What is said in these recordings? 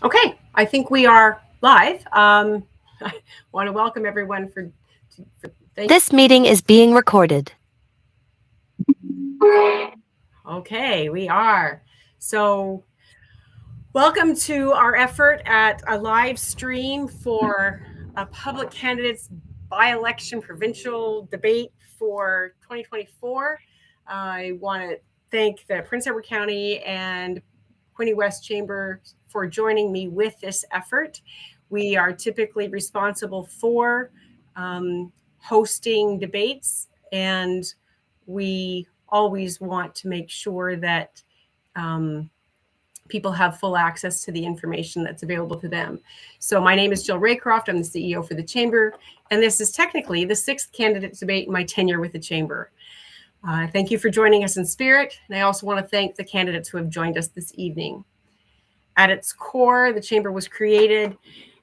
Okay, I think we are live. I want to welcome everyone This meeting is being recorded. Okay, we are. So, welcome to our effort at a live stream for a public candidates by-election provincial debate for 2024. I want to thank the Prince Edward County and Quinte West Chamber for joining me with this effort. We are typically responsible for hosting debates, and we always want to make sure that people have full access to the information that's available to them. So my name is Jill Raycroft. I'm the CEO for the Chamber, and this is technically the 6th candidate debate in my tenure with the Chamber. Thank you for joining us in spirit, and I also want to thank the candidates who have joined us this evening. At its core, the Chamber was created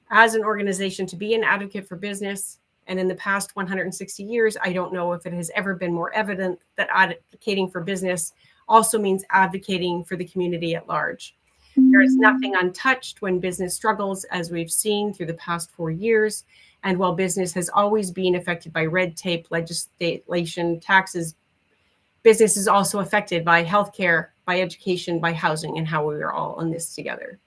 as an organization to be an advocate for business, and in the past 160 years, I don't know if it has ever been more evident that advocating for business also means advocating for the community at large. There is nothing untouched when business struggles, as we've seen through the past 4 years. And while business has always been affected by red tape, legislation, taxes, business is also affected by healthcare, by education, by housing, and how we are all in this together.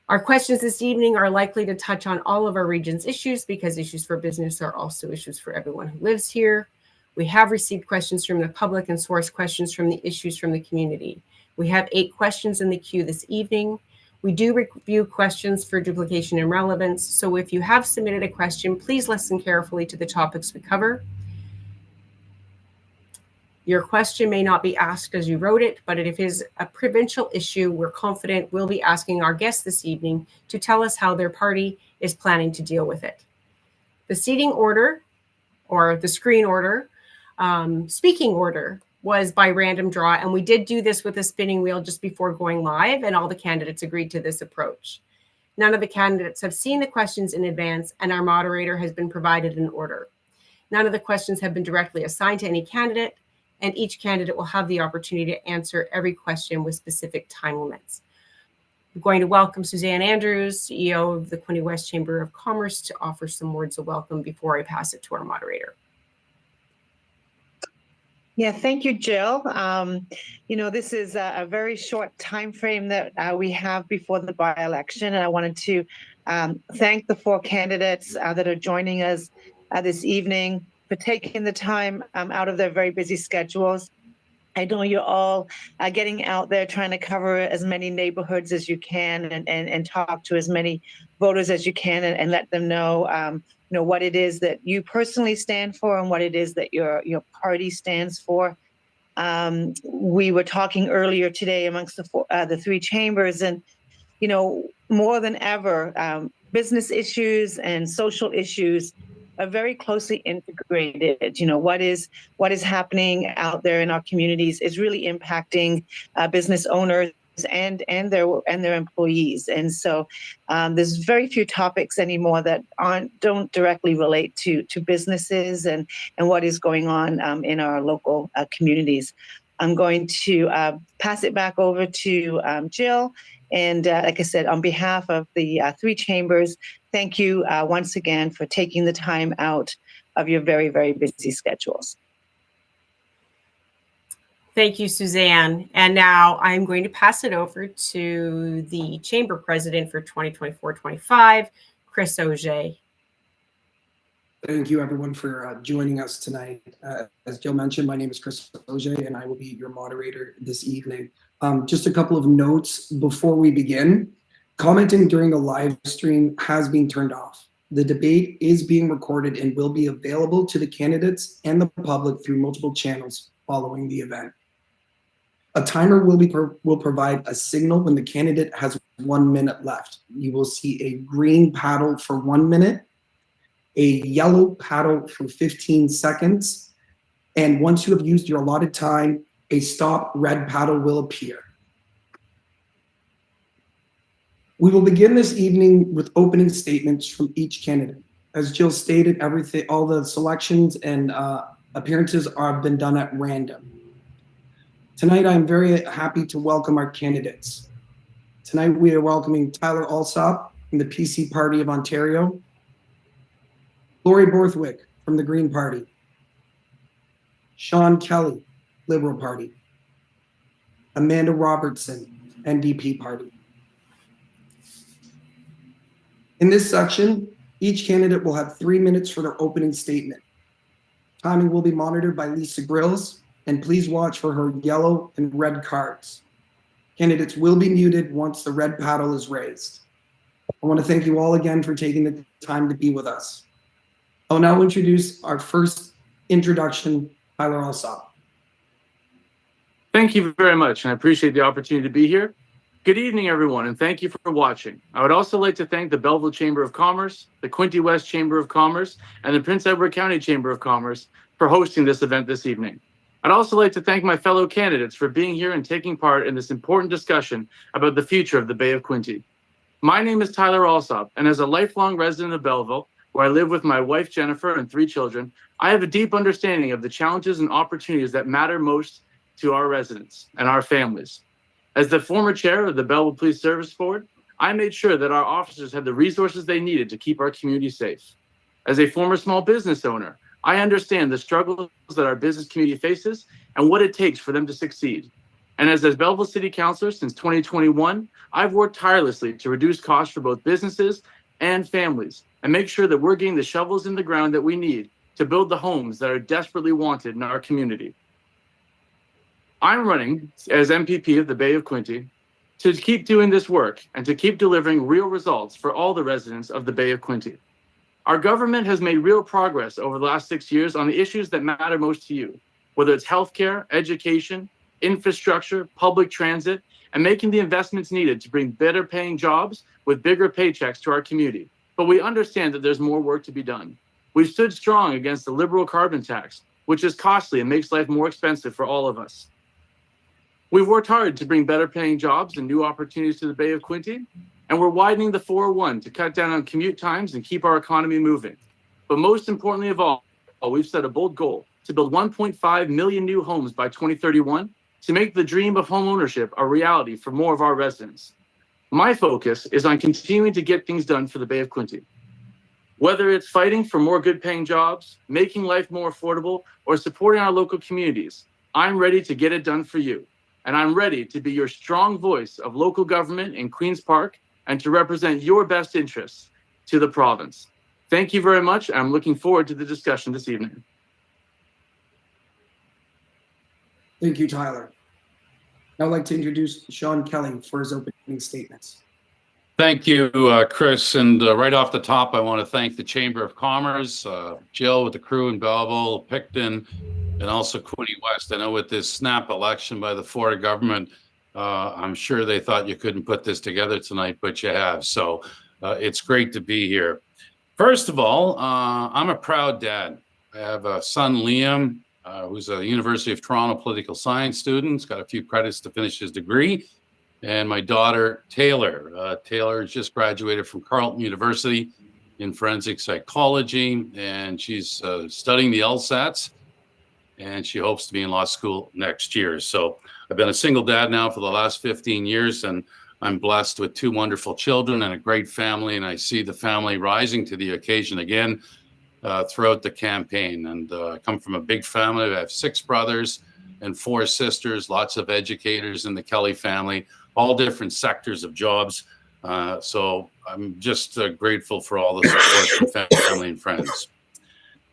Our questions this evening are likely to touch on all of our region's issues because issues for business are also issues for everyone who lives here. We have received questions from the public and source questions from the issues from the community. We have 8 questions in the queue this evening. We do review questions for duplication and relevance, so if you have submitted a question, please listen carefully to the topics we cover. Your question may not be asked as you wrote it, but if it is a provincial issue, we're confident we'll be asking our guests this evening to tell us how their party is planning to deal with it. The seating order, or the screen order, speaking order, was by random draw, and we did do this with a spinning wheel just before going live, and all the candidates agreed to this approach. None of the candidates have seen the questions in advance, and our moderator has been provided an order. None of the questions have been directly assigned to any candidate, and each candidate will have the opportunity to answer every question with specific time limits. I'm going to welcome Suzanne Andrews, CEO of the Quinte West Chamber of Commerce, to offer some words of welcome before I pass it to our moderator. Yeah, thank you, Jill. This is a very short time frame that we have before the by-election, and I wanted to thank the 4 candidates that are joining us this evening for taking the time out of their very busy schedules. I know you're all getting out there trying to cover as many neighborhoods as you can and talk to as many voters as you can and let them know what it is that you personally stand for and what it is that your party stands for. We were talking earlier today amongst the 3 chambers, and more than ever, business issues and social issues are very closely integrated. What is happening out there in our communities is really impacting business owners and their employees. And so there's very few topics anymore that don't directly relate to businesses and what is going on in our local communities. I'm going to pass it back over to Jill. And like I said, on behalf of the 3 chambers, thank you once again for taking the time out of your very, very busy schedules. Thank you, Suzanne. And now I'm going to pass it over to the Chamber President for 2024-25, Chris Auger. Thank you, everyone, for joining us tonight. As Jill mentioned, my name is Chris Auger, and I will be your moderator this evening. Just a couple of notes before we begin. Commenting during the live stream has been turned off. The debate is being recorded and will be available to the candidates and the public through multiple channels following the event. A timer will provide a signal when the candidate has 1 minute left. You will see a green paddle for 1 minute, a yellow paddle for 15 seconds, and once you have used your allotted time, a stop red paddle will appear. We will begin this evening with opening statements from each candidate. As Jill stated, all the selections and appearances have been done at random. Tonight, I'm very happy to welcome our candidates. Tonight we are welcoming Tyler Alsop from the PC Party of Ontario, Lori Borthwick from the Green Party, Sean Kelly, Liberal Party, Amanda Robertson, NDP Party. In this section, each candidate will have 3 minutes for their opening statement. Timing will be monitored by Lisa Grills, and please watch for her yellow and red cards. Candidates will be muted once the red paddle is raised. I want to thank you all again for taking the time to be with us. I'll now introduce our first introduction, Tyler Alsop. Thank you very much, and I appreciate the opportunity to be here. Good evening, everyone, and thank you for watching. I would also like to thank the Belleville Chamber of Commerce, the Quinte West Chamber of Commerce, and the Prince Edward County Chamber of Commerce for hosting this event this evening. I'd also like to thank my fellow candidates for being here and taking part in this important discussion about the future of the Bay of Quinte. My name is Tyler Alsop, and as a lifelong resident of Belleville, where I live with my wife, Jennifer, and 3 children, I have a deep understanding of the challenges and opportunities that matter most to our residents and our families. As the former chair of the Belleville Police Service Board, I made sure that our officers had the resources they needed to keep our community safe. As a former small business owner, I understand the struggles that our business community faces and what it takes for them to succeed. And as a Belleville City Councilor since 2021, I've worked tirelessly to reduce costs for both businesses and families and make sure that we're getting the shovels in the ground that we need to build the homes that are desperately wanted in our community. I'm running as MPP of the Bay of Quinte to keep doing this work and to keep delivering real results for all the residents of the Bay of Quinte. Our government has made real progress over the last 6 years on the issues that matter most to you, whether it's healthcare, education, infrastructure, public transit, and making the investments needed to bring better paying jobs with bigger paychecks to our community. But we understand that there's more work to be done. We've stood strong against the liberal carbon tax, which is costly and makes life more expensive for all of us. We've worked hard to bring better paying jobs and new opportunities to the Bay of Quinte, and we're widening the 401 to cut down on commute times and keep our economy moving. But most importantly of all, we've set a bold goal to build 1.5 million new homes by 2031 to make the dream of home ownership a reality for more of our residents. My focus is on continuing to get things done for the Bay of Quinte. Whether it's fighting for more good paying jobs, making life more affordable, or supporting our local communities, I'm ready to get it done for you. And I'm ready to be your strong voice of local government in Queen's Park and to represent your best interests to the province. Thank you very much. I'm looking forward to the discussion this evening. Thank you, Tyler. Now I'd like to introduce Sean Kelly for his opening statements. Thank you, Chris. And right off the top, I want to thank the Chamber of Commerce, Jill with the crew in Belleville, Picton, and also Quinte West. I know with this snap election by the Ford government, I'm sure they thought you couldn't put this together tonight, but you have. So it's great to be here. First of all, I'm a proud dad. I have a son, Liam, who's a University of Toronto political science student. He's got a few credits to finish his degree. And my daughter, Taylor. Taylor just graduated from Carleton University in forensic psychology, and she's studying the LSATs, and she hopes to be in law school next year. So I've been a single dad now for the last 15 years, and I'm blessed with 2 wonderful children and a great family, and I see the family rising to the occasion again throughout the campaign. And I come from a big family. I have 6 brothers and 4 sisters, lots of educators in the Kelly family, all different sectors of jobs. So I'm just grateful for all the support from family and friends.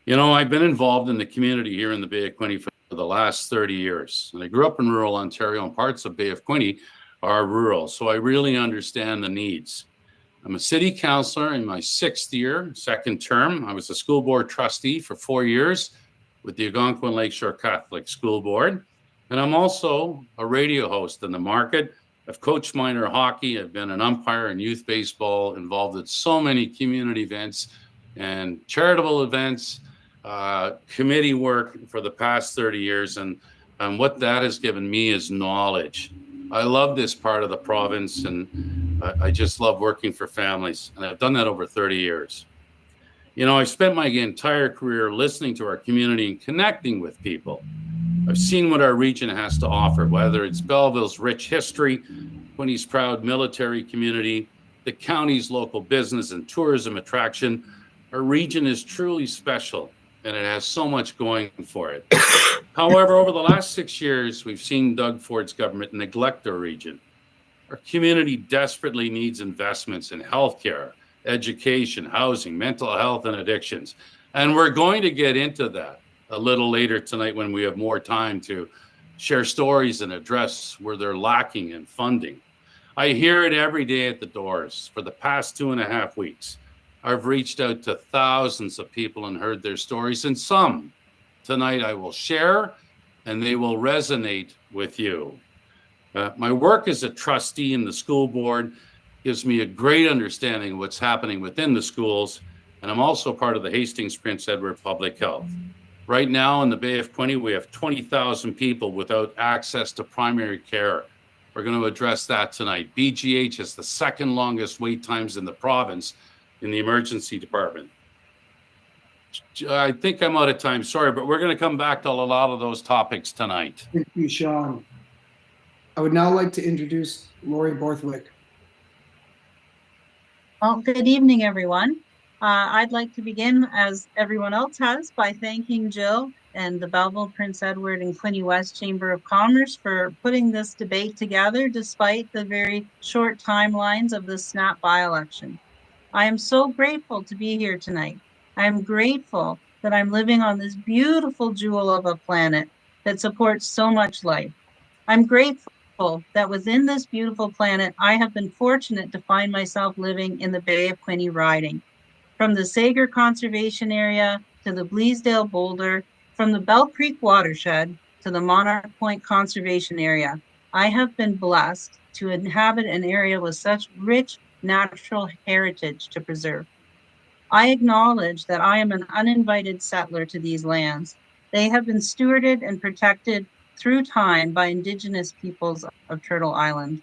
You know, I've been involved in the community here in the Bay of Quinte for the last 30 years. And I grew up in rural Ontario, and parts of Bay of Quinte are rural. So I really understand the needs. I'm a city councilor in my 6th year, 2nd term. I was a school board trustee for 4 years with the Algonquin Lakeshore Catholic School Board. And I'm also a radio host in the market. I've coached minor hockey. I've been an umpire in youth baseball, involved in so many community events and charitable events, committee work for the past 30 years. And what that has given me is knowledge. I love this part of the province, and I just love working for families. And I've done that over 30 years. You know, I've spent my entire career listening to our community and connecting with people. I've seen what our region has to offer, whether it's Belleville's rich history, Quinte's proud military community, the county's local business and tourism attraction. Our region is truly special, and it has so much going for it. However, over the last 6 years, we've seen Doug Ford's government neglect our region. Our community desperately needs investments in healthcare, education, housing, mental health, and addictions. And we're going to get into that a little later tonight when we have more time to share stories and address where they're lacking in funding. I hear it every day at the doors. For the past 2.5 weeks, I've reached out to thousands of people and heard their stories, and some tonight I will share, and they will resonate with you. My work as a trustee in the school board gives me a great understanding of what's happening within the schools, and I'm also part of the Hastings Prince Edward Public Health. Right now in the Bay of Quinte, we have 20,000 people without access to primary care. We're going to address that tonight. BGH has the second longest wait times in the province in the emergency department. I think I'm out of time, sorry, but we're going to come back to a lot of those topics tonight. Thank you, Sean. I would now like to introduce Lori Borthwick. Well, good evening, everyone. I'd like to begin, as everyone else has, by thanking Jill and the Belleville, Prince Edward and Quinte West Chamber of Commerce for putting this debate together despite the very short timelines of the snap by-election. I am so grateful to be here tonight. I am grateful that I'm living on this beautiful jewel of a planet that supports so much life. I'm grateful that within this beautiful planet, I have been fortunate to find myself living in the Bay of Quinte Riding. From the Sager Conservation Area to the Bleasdale Boulder, from the Bell Creek Watershed to the Monarch Point Conservation Area, I have been blessed to inhabit an area with such rich natural heritage to preserve. I acknowledge that I am an uninvited settler to these lands. They have been stewarded and protected through time by Indigenous peoples of Turtle Island.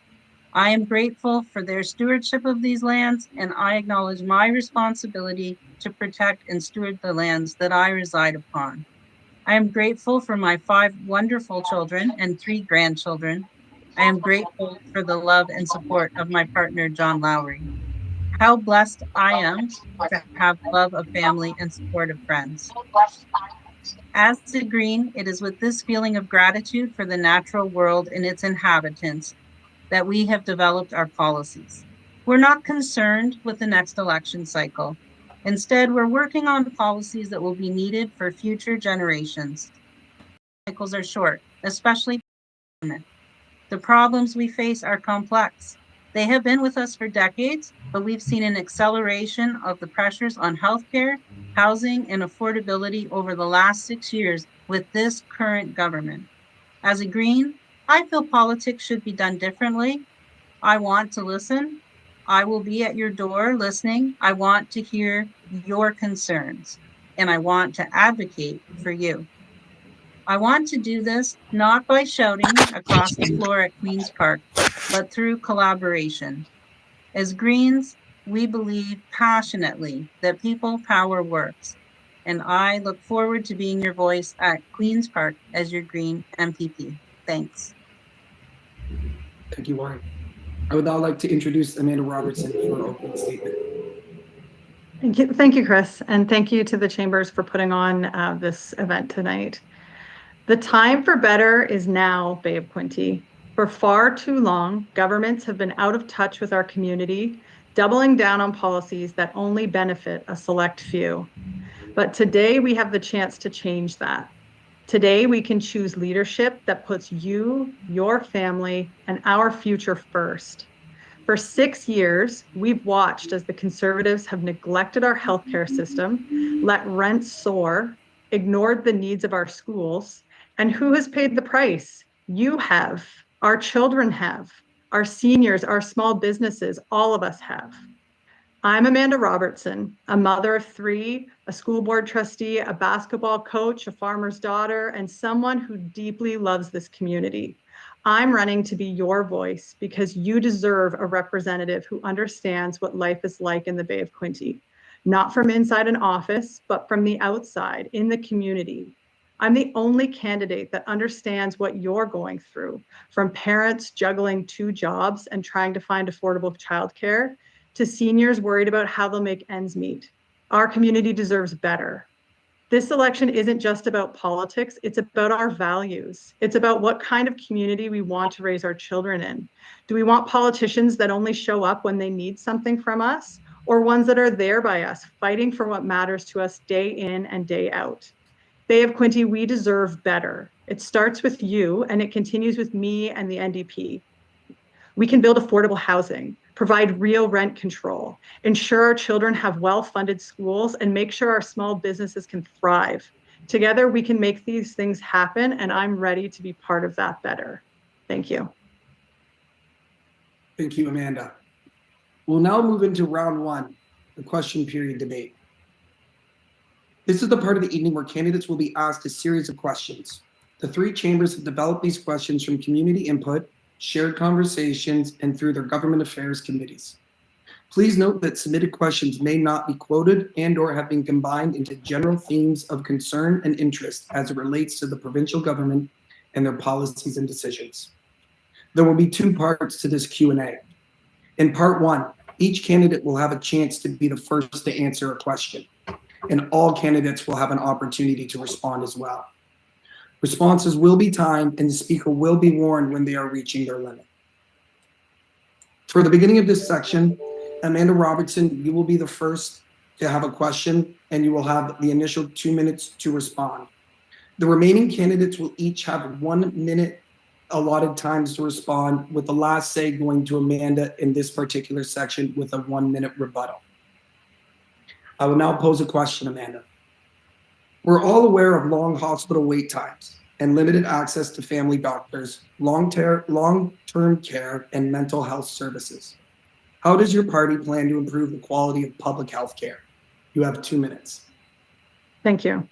I am grateful for their stewardship of these lands, and I acknowledge my responsibility to protect and steward the lands that I reside upon. I am grateful for my 5 wonderful children and 3 grandchildren. I am grateful for the love and support of my partner, John Lowry. How blessed I am to have love of family and support of friends. As a Green, it is with this feeling of gratitude for the natural world and its inhabitants that we have developed our policies. We're not concerned with the next election cycle. Instead, we're working on policies that will be needed for future generations. Cycles are short, especially the problems we face are complex. They have been with us for decades, but we've seen an acceleration of the pressures on healthcare, housing, and affordability over the last 6 years with this current government. As a Green, I feel politics should be done differently. I want to listen. I will be at your door listening. I want to hear your concerns, and I want to advocate for you. I want to do this not by shouting across the floor at Queen's Park, but through collaboration. As Greens, we believe passionately that people power works, and I look forward to being your voice at Queen's Park as your Green MPP. Thanks. Thank you, Lori. I would now like to introduce Amanda Robertson for an opening statement. Thank you, Chris, and thank you to the Chambers for putting on this event tonight. The time for better is now, Bay of Quinte. For far too long, governments have been out of touch with our community, doubling down on policies that only benefit a select few. But today we have the chance to change that. Today we can choose leadership that puts you, your family, and our future first. For 6 years, we've watched as the Conservatives have neglected our healthcare system, let rents soar, ignored the needs of our schools, and who has paid the price? You have, our children have, our seniors, our small businesses, all of us have. I'm Amanda Robertson, a mother of 3, a school board trustee, a basketball coach, a farmer's daughter, and someone who deeply loves this community. I'm running to be your voice because you deserve a representative who understands what life is like in the Bay of Quinte, not from inside an office, but from the outside, in the community. I'm the only candidate that understands what you're going through, from parents juggling 2 jobs and trying to find affordable childcare to seniors worried about how they'll make ends meet. Our community deserves better. This election isn't just about politics, it's about our values. It's about what kind of community we want to raise our children in. Do we want politicians that only show up when they need something from us, or ones that are there by us, fighting for what matters to us day in and day out? Bay of Quinte, we deserve better. It starts with you and it continues with me and the NDP. We can build affordable housing, provide real rent control, ensure our children have well-funded schools, and make sure our small businesses can thrive. Together, we can make these things happen, and I'm ready to be part of that better. Thank you. Thank you, Amanda. We'll now move into round 1, the question period debate. This is the part of the evening where candidates will be asked a series of questions. The 3 chambers have developed these questions from community input, shared conversations, and through their government affairs committees. Please note that submitted questions may not be quoted and/or have been combined into general themes of concern and interest as it relates to the provincial government and their policies and decisions. There will be 2 parts to this Q&A. In part 1, each candidate will have a chance to be the first to answer a question, and all candidates will have an opportunity to respond as well. Responses will be timed, and the speaker will be warned when they are reaching their limit. For the beginning of this section, Amanda Robertson, you will be the first to have a question, and you will have the initial 2 minutes to respond. The remaining candidates will each have 1 minute allotted times to respond, with the last say going to Amanda in this particular section with a 1 minute rebuttal. I will now pose a question, Amanda. We're all aware of long hospital wait times and limited access to family doctors, long-term care, and mental health services. How does your party plan to improve the quality of public health care? You have 2 minutes. Thank you.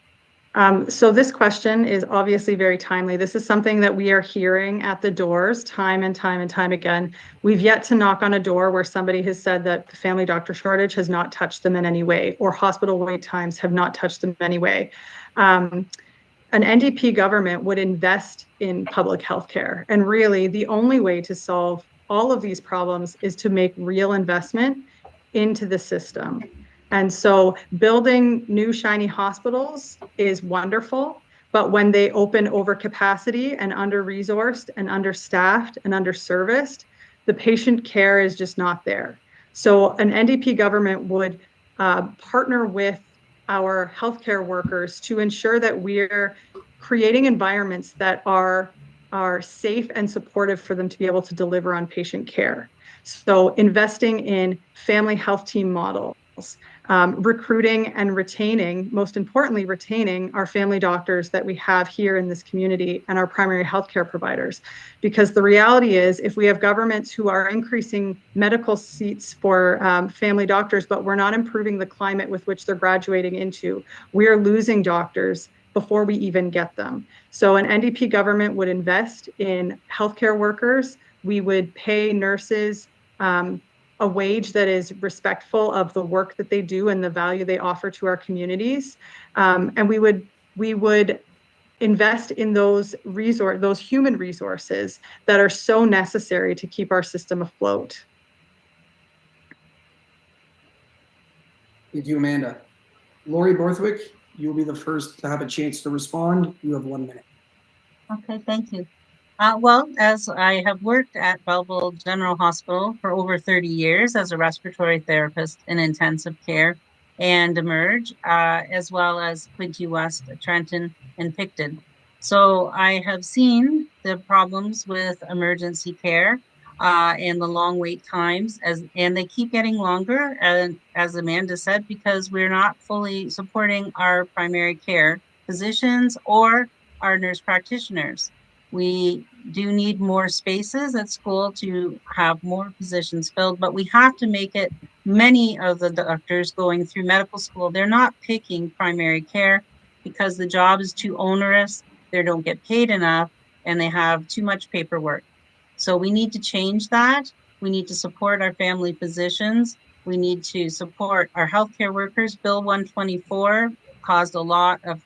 So this question is obviously very timely. This is something that we are hearing at the doors time and time and time again. We've yet to knock on a door where somebody has said that the family doctor shortage has not touched them in any way, or hospital wait times have not touched them in any way. An NDP government would invest in public health care. And really, the only way to solve all of these problems is to make real investment into the system. And so building new shiny hospitals is wonderful, but when they open over capacity and under-resourced and understaffed and underserviced, the patient care is just not there. So an NDP government would partner with our healthcare workers to ensure that we're creating environments that are safe and supportive for them to be able to deliver on patient care. So investing in family health team models, recruiting and retaining, most importantly, retaining our family doctors that we have here in this community and our primary healthcare providers. Because the reality is, if we have governments who are increasing medical seats for family doctors, but we're not improving the climate with which they're graduating into, we're losing doctors before we even get them. So an NDP government would invest in healthcare workers. We would pay nurses a wage that is respectful of the work that they do and the value they offer to our communities. And we would invest in those human resources that are so necessary to keep our system afloat. Thank you, Amanda. Lori Borthwick, you'll be the first to have a chance to respond. You have 1 minute. Okay, thank you. Well, as I have worked at Belleville General Hospital for over 30 years as a respiratory therapist in intensive care and Emerge, as well as Quinte West, Trenton, and Picton. So I have seen the problems with emergency care and the long wait times, and they keep getting longer, and as Amanda said, because we're not fully supporting our primary care physicians or our nurse practitioners. We do need more spaces at school to have more positions filled, but we have to make it, many of the doctors going through medical school, they're not picking primary care because the job is too onerous, they don't get paid enough, and they have too much paperwork. So we need to change that. We need to support our family physicians. We need to support our healthcare workers. Bill 124 caused a lot of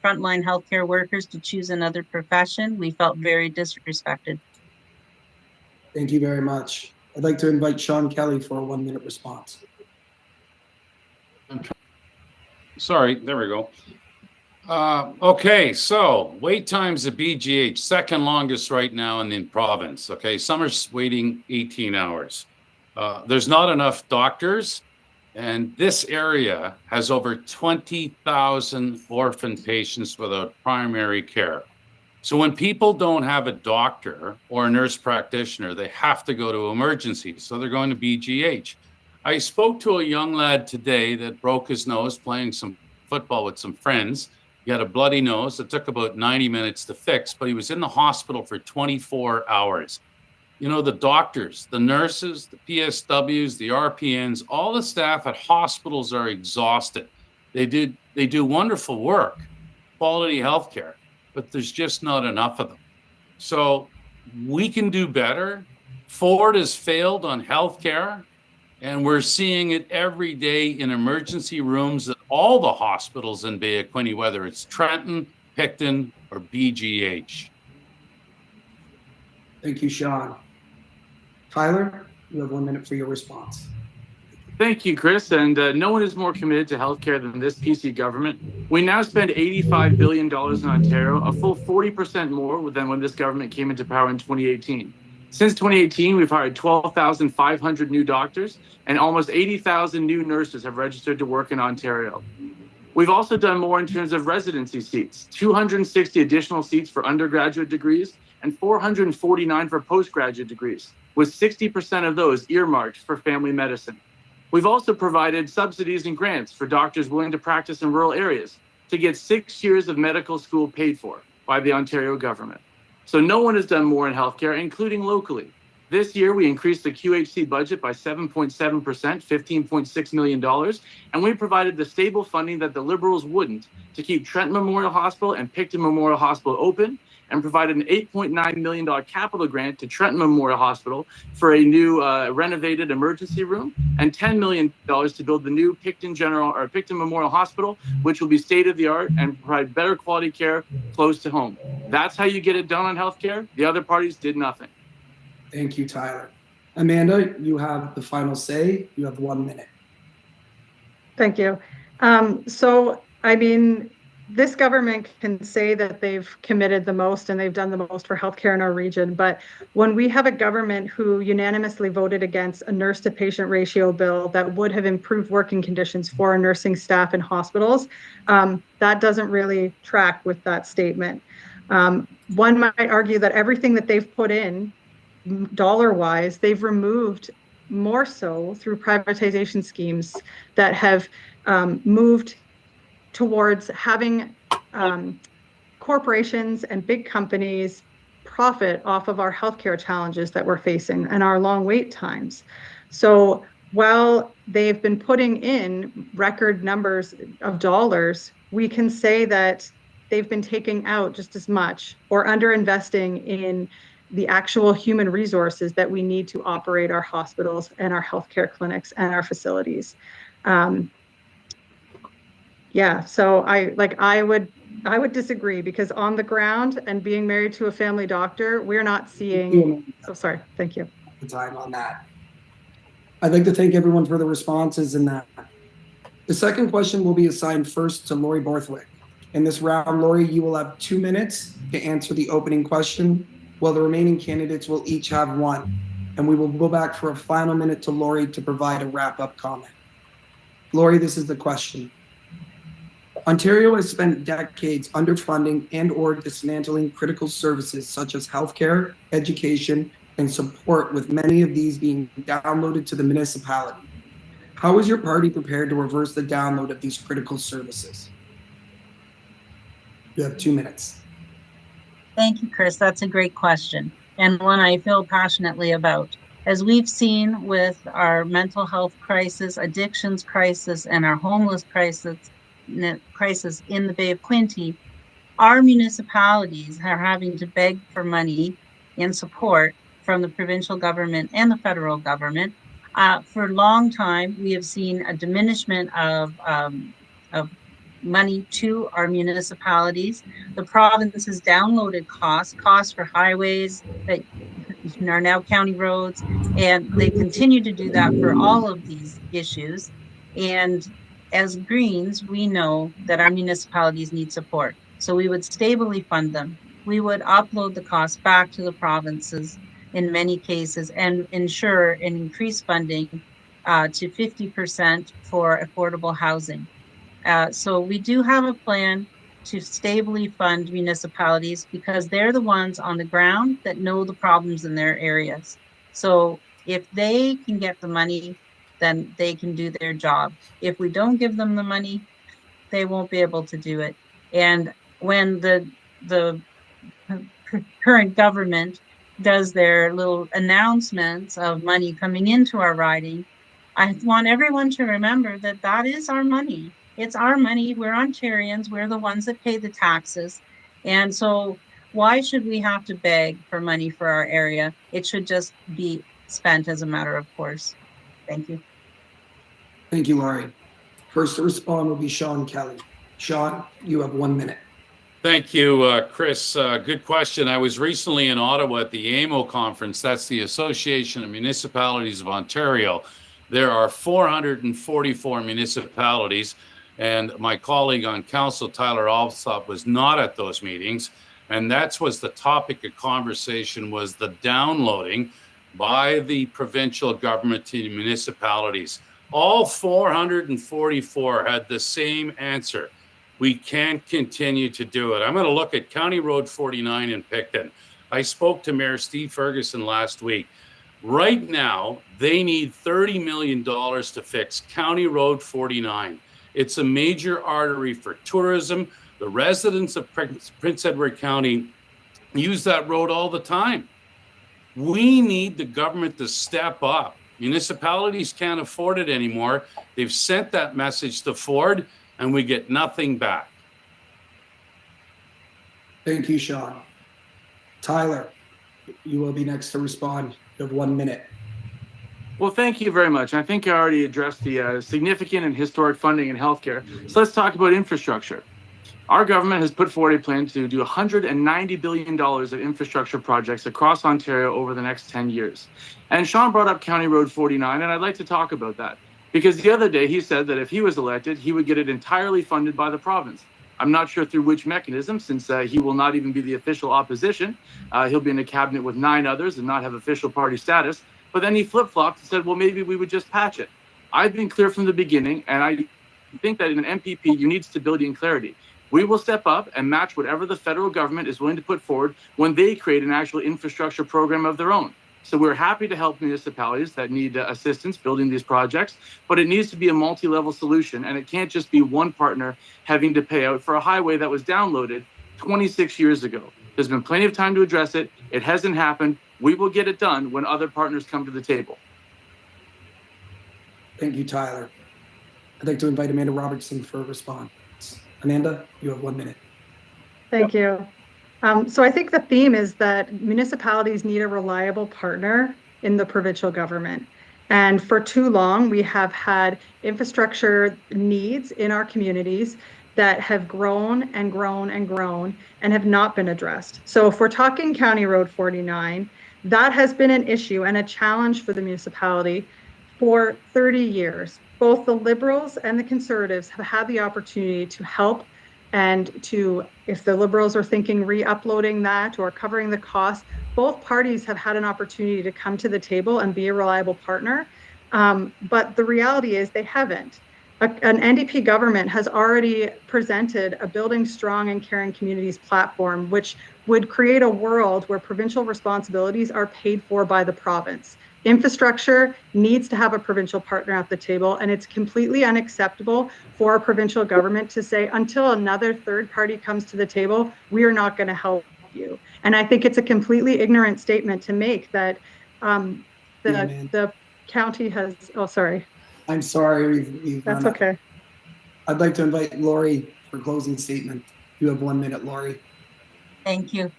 frontline healthcare workers to choose another profession. We felt very disrespected. Thank you very much. I'd like to invite Sean Kelly for a 1-minute response. Sorry, there we go. Okay, so wait times at BGH, second longest right now in the province. Okay, some are waiting 18 hours. There's not enough doctors, and this area has over 20,000 orphan patients without primary care. So when people don't have a doctor or a nurse practitioner, they have to go to emergencies. So they're going to BGH. I spoke to a young lad today that broke his nose playing some football with some friends. He had a bloody nose. It took about 90 minutes to fix, but he was in the hospital for 24 hours. You know, the doctors, the nurses, the PSWs, the RPNs, all the staff at hospitals are exhausted. They do wonderful work, quality healthcare, but there's just not enough of them. So we can do better. Ford has failed on healthcare, and we're seeing it every day in emergency rooms at all the hospitals in Bay of Quinte, whether it's Trenton, Picton, or BGH. Thank you, Sean. Tyler, you have 1 minute for your response. Thank you, Chris. And no one is more committed to healthcare than this PC government. We now spend $85 billion in Ontario, a full 40% more than when this government came into power in 2018. Since 2018, we've hired 12,500 new doctors, and almost 80,000 new nurses have registered to work in Ontario. We've also done more in terms of residency seats, 260 additional seats for undergraduate degrees and 449 for postgraduate degrees, with 60% of those earmarked for family medicine. We've also provided subsidies and grants for doctors willing to practice in rural areas to get 6 years of medical school paid for by the Ontario government. So no one has done more in healthcare, including locally. This year, we increased the QHC budget by 7.7%, $15.6 million, and we provided the stable funding that the Liberals wouldn't to keep Trenton Memorial Hospital and Picton Memorial Hospital open, and provided an $8.9 million capital grant to Trenton Memorial Hospital for a new renovated emergency room, and $10 million to build the new Picton Memorial Hospital, which will be state-of-the-art and provide better quality care close to home. That's how you get it done on healthcare. The other parties did nothing. Thank you, Tyler. Amanda, you have the final say. You have 1 minute. Thank you. This government can say that they've committed the most and they've done the most for healthcare in our region, but when we have a government who unanimously voted against a nurse-to-patient ratio bill that would have improved working conditions for our nursing staff in hospitals, that doesn't really track with that statement. One might argue that everything that they've put in, dollar-wise, they've removed more so through privatization schemes that have moved towards having corporations and big companies profit off of our healthcare challenges that we're facing and our long wait times. So while they've been putting in record numbers of dollars, we can say that they've been taking out just as much or underinvesting in the actual human resources that we need to operate our hospitals and our healthcare clinics and our facilities. So I would disagree, because on the ground and being married to a family doctor, we're not seeing. Oh, sorry. Thank you. The time on that. I'd like to thank everyone for the responses in that. The second question will be assigned first to Lori Borthwick. In this round, Lori, you will have 2 minutes to answer the opening question, while the remaining candidates will each have 1. And we will go back for a final minute to Lori to provide a wrap-up comment. Lori, this is the question. Ontario has spent decades underfunding and or dismantling critical services such as healthcare, education, and support, with many of these being downloaded to the municipality. How is your party prepared to reverse the download of these critical services? You have 2 minutes. Thank you, Chris. That's a great question, and one I feel passionately about. As we've seen with our mental health crisis, addictions crisis, and our homeless crisis in the Bay of Quinte, our municipalities are having to beg for money and support from the provincial government and the federal government. For a long time, we have seen a diminishment of money to our municipalities. The province has downloaded costs for highways that are now county roads, and they continue to do that for all of these issues. And as Greens, we know that our municipalities need support. So we would stably fund them. We would upload the costs back to the provinces in many cases and ensure an increased funding to 50% for affordable housing. So we do have a plan to stably fund municipalities because they're the ones on the ground that know the problems in their areas. So if they can get the money, then they can do their job. If we don't give them the money, they won't be able to do it. And when the current government does their little announcements of money coming into our riding, I want everyone to remember that that is our money. It's our money. We're Ontarians. We're the ones that pay the taxes. And so why should we have to beg for money for our area? It should just be spent as a matter of course. Thank you. Thank you, Laurie. First to respond will be Sean Kelly. Sean, you have 1 minute. Thank you, Chris. Good question. I was recently in Ottawa at the AMO conference. That's the Association of Municipalities of Ontario. There are 444 municipalities, and my colleague on council, Tyler Alsop, was not at those meetings. And that was the topic of conversation, was the downloading by the provincial government to the municipalities. All 444 had the same answer. We can't continue to do it. I'm going to look at County Road 49 in Picton. I spoke to Mayor Steve Ferguson last week. Right now, they need $30 million to fix County Road 49. It's a major artery for tourism. The residents of Prince Edward County use that road all the time. We need the government to step up. Municipalities can't afford it anymore. They've sent that message to Ford, and we get nothing back. Thank you, Sean. Tyler, you will be next to respond. You have 1 minute. Well, thank you very much. I think I already addressed the significant and historic funding in healthcare. So let's talk about infrastructure. Our government has put forward a plan to do $190 billion of infrastructure projects across Ontario over the next 10 years. And Sean brought up County Road 49, and I'd like to talk about that. Because the other day he said that if he was elected, he would get it entirely funded by the province. I'm not sure through which mechanism, since he will not even be the official opposition. He'll be in a cabinet with 9 others and not have official party status. But then he flip-flopped and said, well, maybe we would just patch it. I've been clear from the beginning, and I think that in an MPP, you need stability and clarity. We will step up and match whatever the federal government is willing to put forward when they create an actual infrastructure program of their own. So we're happy to help municipalities that need assistance building these projects, but it needs to be a multi-level solution, and it can't just be one partner having to pay out for a highway that was downloaded 26 years ago. There's been plenty of time to address it. It hasn't happened. We will get it done when other partners come to the table. Thank you, Tyler. I'd like to invite Amanda Robertson for a response. Amanda, you have 1 minute. Thank you. So I think the theme is that municipalities need a reliable partner in the provincial government. And for too long, we have had infrastructure needs in our communities that have grown and grown and grown and have not been addressed. So if we're talking County Road 49, that has been an issue and a challenge for the municipality for 30 years. Both the Liberals and the Conservatives have had the opportunity to help and to, if the Liberals are thinking re-uploading that or covering the cost, both parties have had an opportunity to come to the table and be a reliable partner. But the reality is they haven't. An NDP government has already presented a Building Strong and Caring Communities platform, which would create a world where provincial responsibilities are paid for by the province. Infrastructure needs to have a provincial partner at the table, and it's completely unacceptable for a provincial government to say, until another third party comes to the table, we are not going to help you. And I think it's a completely ignorant statement to make that the county has, oh, sorry. I'm sorry. We've That's okay. I'd like to invite Laurie for closing statement. You have 1 minute, Laurie. Thank you.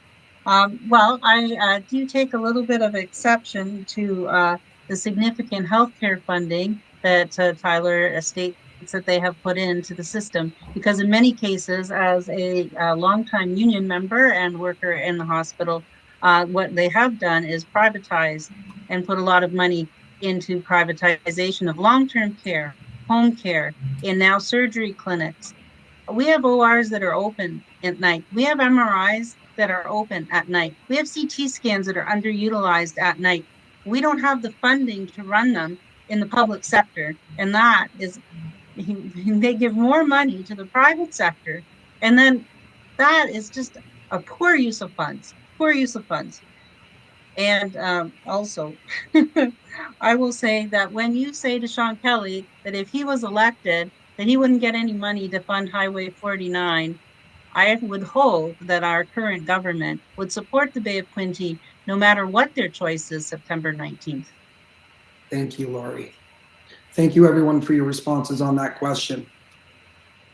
Well, I do take a little bit of exception to the significant healthcare funding that Tyler that they have put into the system, because in many cases, as a longtime union member and worker in the hospital, what they have done is privatize and put a lot of money into privatization of long-term care, home care, and now surgery clinics. We have ORs that are open at night. We have MRIs that are open at night. We have CT scans that are underutilized at night. We don't have the funding to run them in the public sector. And that is, they give more money to the private sector. And then that is just a poor use of funds, poor use of funds. And also, I will say that when you say to Sean Kelly that if he was elected, that he wouldn't get any money to fund Highway 49, I would hope that our current government would support the Bay of Quinte no matter what their choice is September 19th. Thank you, Laurie. Thank you, everyone, for your responses on that question.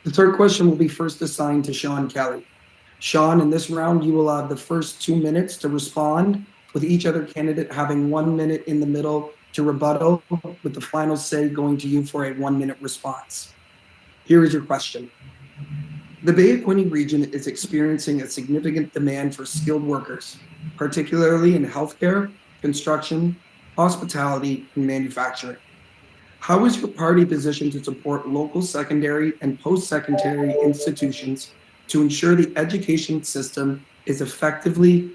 The third question will be first assigned to Sean Kelly. Sean, in this round, you will have the first 2 minutes to respond, with each other candidate having 1 minute in the middle to rebuttal, with the final say going to you for a 1 minute response. Here is your question. The Bay of Quinte region is experiencing a significant demand for skilled workers, particularly in healthcare, construction, hospitality, and manufacturing. How is your party positioned to support local secondary and post-secondary institutions to ensure the education system is effectively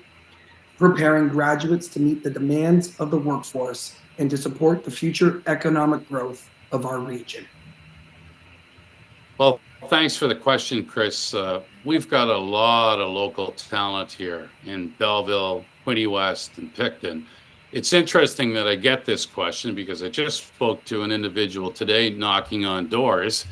preparing graduates to meet the demands of the workforce and to support the future economic growth of our region? Well, thanks for the question, Chris. We've got a lot of local talent here in Belleville, Quinte West, and Picton. It's interesting that I get this question because I just spoke to an individual today knocking on doors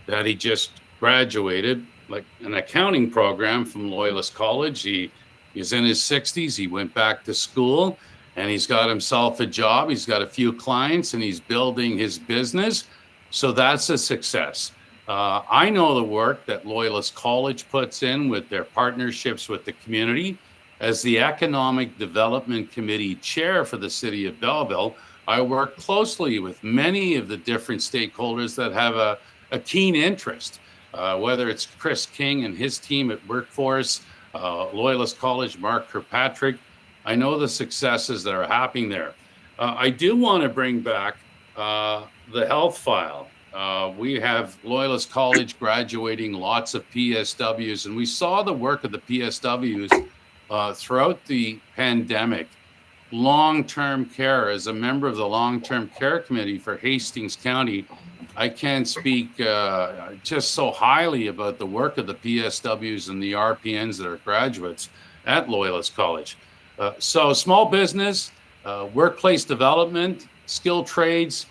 that he just graduated like an accounting program from Loyalist College. He's in his 60s. He went back to school and he's got himself a job. He's got a few clients and he's building his business. So that's a success. I know the work that Loyalist College puts in with their partnerships with the community. As the Economic Development Committee chair for the city of Belleville, I work closely with many of the different stakeholders that have a keen interest, whether it's Chris King and his team at Workforce, Loyalist College, Mark Kirkpatrick. I know the successes that are happening there. I do want to bring back the health file. We have Loyalist College graduating lots of PSWs, and we saw the work of the PSWs throughout the pandemic. Long-term care, as a member of the long-term care committee for Hastings County, I can't speak just so highly about the work of the PSWs and the RPNs that are graduates at Loyalist College. So small business, workplace development, skilled trades.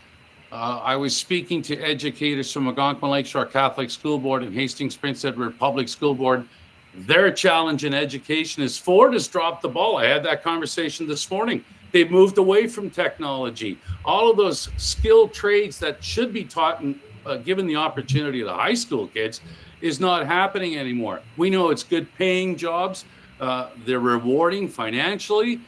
I was speaking to educators from Algonquin Lakeshore Catholic School Board and Hastings Prince Edward Public School Board. Their challenge in education is Ford has dropped the ball. I had that conversation this morning. They've moved away from technology. All of those skilled trades that should be taught and given the opportunity to the high school kids is not happening anymore. We know it's good paying jobs. They're rewarding financially,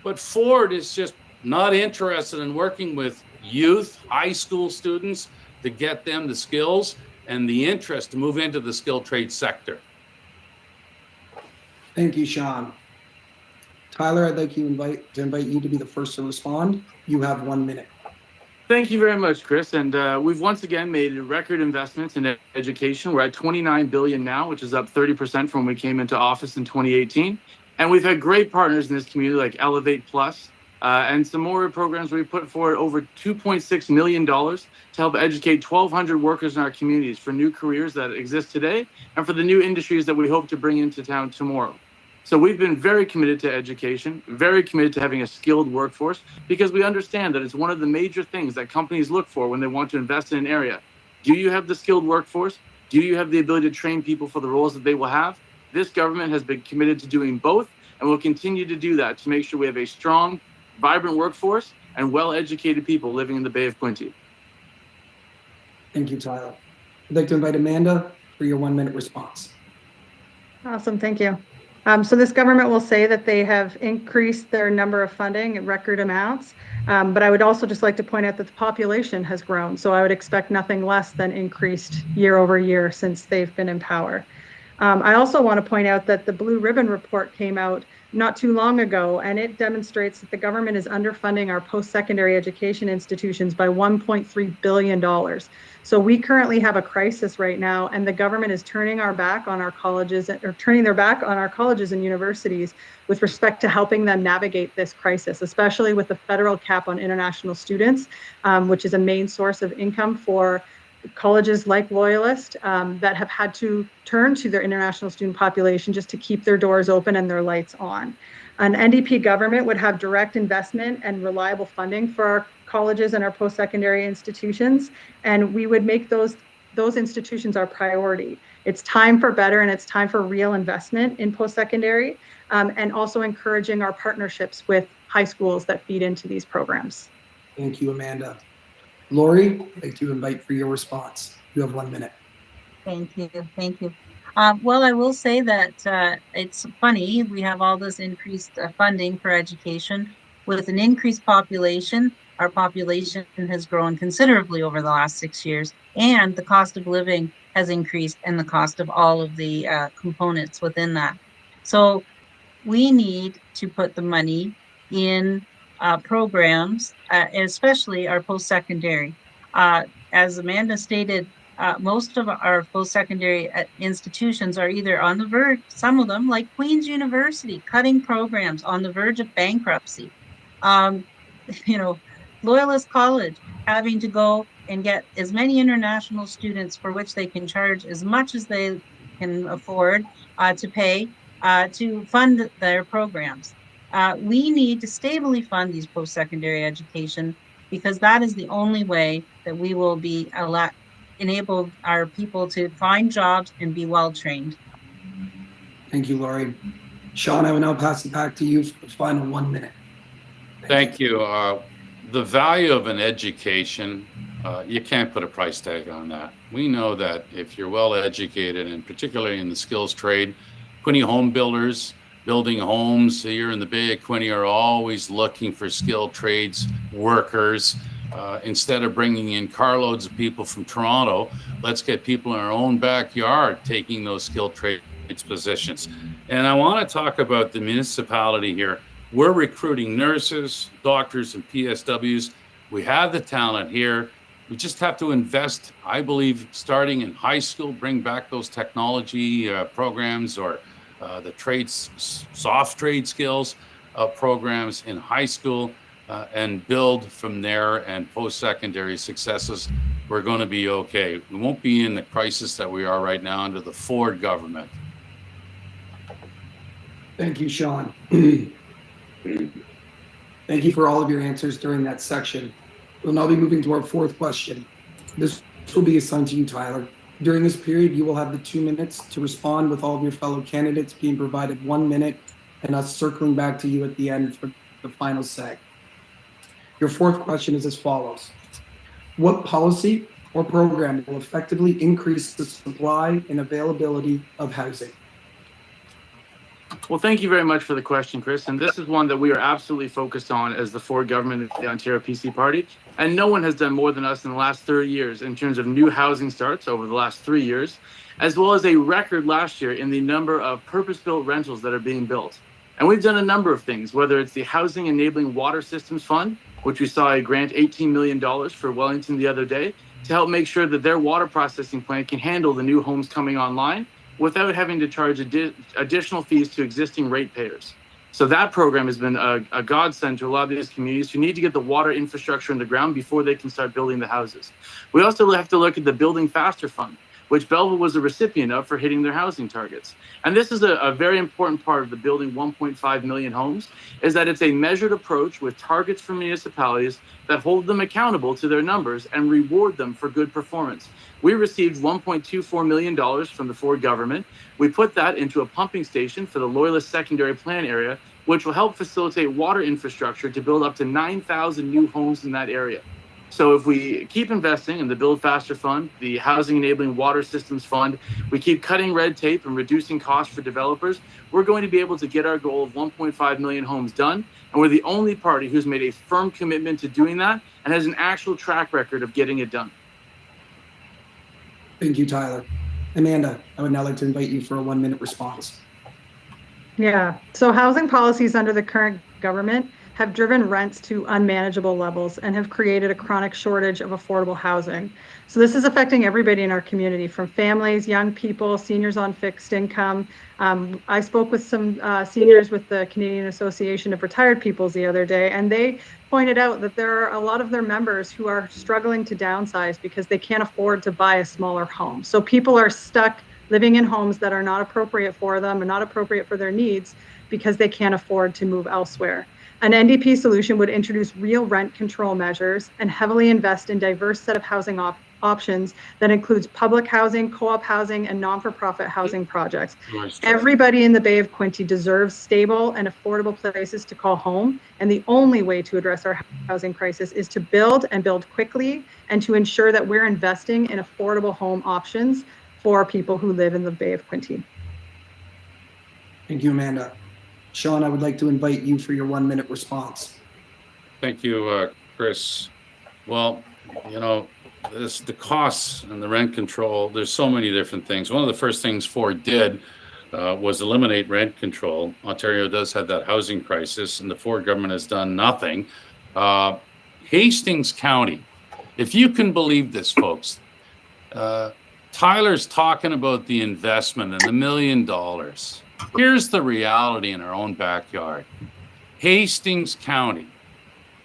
but Ford is just not interested in working with youth, high school students to get them the skills and the interest to move into the skilled trade sector. Thank you, Sean. Tyler, I'd like to invite you to be the first to respond. You have 1 minute. Thank you very much, Chris. And we've once again made record investments in education. We're at $29 billion now, which is up 30% from when we came into office in 2018. And we've had great partners in this community like Elevate Plus and some more programs. We put forward over $2.6 million to help educate 1,200 workers in our communities for new careers that exist today and for the new industries that we hope to bring into town tomorrow. So we've been very committed to education, very committed to having a skilled workforce, because we understand that it's one of the major things that companies look for when they want to invest in an area. Do you have the skilled workforce? Do you have the ability to train people for the roles that they will have? This government has been committed to doing both and will continue to do that to make sure we have a strong, vibrant workforce and well-educated people living in the Bay of Quinte. Thank you, Tyler. I'd like to invite Amanda for your 1 minute response. Awesome, thank you. So this government will say that they have increased their number of funding at record amounts. But I would also just like to point out that the population has grown. So I would expect nothing less than increased year over year since they've been in power. I also want to point out that the Blue Ribbon report came out not too long ago, and it demonstrates that the government is underfunding our post-secondary education institutions by $1.3 billion. So we currently have a crisis right now, and the government is turning their back on our colleges and universities with respect to helping them navigate this crisis, especially with the federal cap on international students, which is a main source of income for colleges like Loyalist that have had to turn to their international student population just to keep their doors open and their lights on. An NDP government would have direct investment and reliable funding for our colleges and our post-secondary institutions, and we would make those institutions our priority. It's time for better, and it's time for real investment in post-secondary, and also encouraging our partnerships with high schools that feed into these programs. Thank you, Amanda. Lori, I'd like to invite for your response. You have 1 minute. Thank you. Thank you. Well, I will say that it's funny. We have all this increased funding for education. With an increased population, our population has grown considerably over the last 6 years, and the cost of living has increased, and the cost of all of the components within that. So we need to put the money in programs, especially our post-secondary. As Amanda stated, most of our post-secondary institutions are either on the verge, some of them, like Queen's University, cutting programs, on the verge of bankruptcy. Loyalist College having to go and get as many international students for which they can charge as much as they can afford to pay to fund their programs. We need to stably fund these post-secondary education, because that is the only way that we will be enable our people to find jobs and be well trained. Thank you, Lori. Sean, I will now pass it back to you for the final 1 minute. Thank you. The value of an education, you can't put a price tag on that. We know that if you're well educated, and particularly in the skills trade, Quinte home builders, building homes here in the Bay of Quinte are always looking for skilled trades workers. Instead of bringing in carloads of people from Toronto, let's get people in our own backyard taking those skilled trades positions. And I want to talk about the municipality here. We're recruiting nurses, doctors, and PSWs. We have the talent here. We just have to invest, I believe, starting in high school, bring back those technology programs, or the trades, soft trade skills programs in high school, and build from there, and post-secondary successes. We're going to be okay. We won't be in the crisis that we are right now under the Ford government. Thank you, Sean. Thank you for all of your answers during that section. We'll now be moving to our fourth question. This will be assigned to you, Tyler. During this period, you will have the 2 minutes to respond, with all of your fellow candidates being provided 1 minute, and us circling back to you at the end for the final say. Your fourth question is as follows. What policy or program will effectively increase the supply and availability of housing? Well, thank you very much for the question, Chris. And this is one that we are absolutely focused on as the Ford government and the Ontario PC Party. And no one has done more than us in the last 30 years in terms of new housing starts over the last 3 years, as well as a record last year in the number of purpose-built rentals that are being built. And we've done a number of things, whether it's the Housing Enabling Water Systems Fund, which we saw a grant $18 million for Wellington the other day, to help make sure that their water processing plant can handle the new homes coming online without having to charge additional fees to existing ratepayers. So that program has been a godsend to a lot of these communities who need to get the water infrastructure in the ground before they can start building the houses. We also have to look at the Building Faster Fund, which Belleville was a recipient of for hitting their housing targets. And this is a very important part of the building 1.5 million homes, is that it's a measured approach with targets for municipalities that hold them accountable to their numbers and reward them for good performance. We received $1.24 million from the Ford government. We put that into a pumping station for the Loyalist secondary plan area, which will help facilitate water infrastructure to build up to 9,000 new homes in that area. So if we keep investing in the Build Faster Fund, the Housing Enabling Water Systems Fund, we keep cutting red tape and reducing costs for developers, we're going to be able to get our goal of 1.5 million homes done. And we're the only party who's made a firm commitment to doing that and has an actual track record of getting it done. Thank you, Tyler. Amanda, I would now like to invite you for a 1-minute response. Yeah, so housing policies under the current government have driven rents to unmanageable levels and have created a chronic shortage of affordable housing. So this is affecting everybody in our community, from families, young people, seniors on fixed income. I spoke with some seniors with the Canadian Association of Retired Peoples the other day, and they pointed out that there are a lot of their members who are struggling to downsize because they can't afford to buy a smaller home. So people are stuck living in homes that are not appropriate for them and not appropriate for their needs because they can't afford to move elsewhere. An NDP solution would introduce real rent control measures and heavily invest in diverse set of housing options that includes public housing, co-op housing, and non-for-profit housing projects. Everybody in the Bay of Quinte deserves stable and affordable places to call home, and the only way to address our housing crisis is to build and build quickly and to ensure that we're investing in affordable home options for people who live in the Bay of Quinte. Thank you, Amanda. Sean, I would like to invite you for your 1-minute response. Thank you, Chris. Well, you know, the costs and the rent control, there's so many different things. One of the first things Ford did was eliminate rent control. Ontario does have that housing crisis, and the Ford government has done nothing. Hastings County, if you can believe this, folks, Tyler's talking about the investment and $1 million. Here's the reality in our own backyard. Hastings County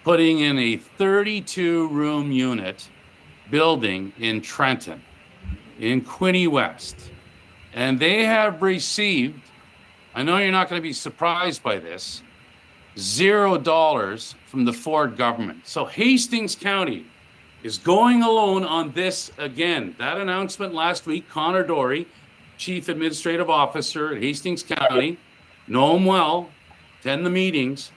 putting in a 32-room unit building in Trenton, in Quinte West. And they have received, I know you're not going to be surprised by this, $0 from the Ford government. So Hastings County is going alone on this again. That announcement last week, Connor Dory, Chief Administrative Officer at Hastings County, know him well, attend the meetings,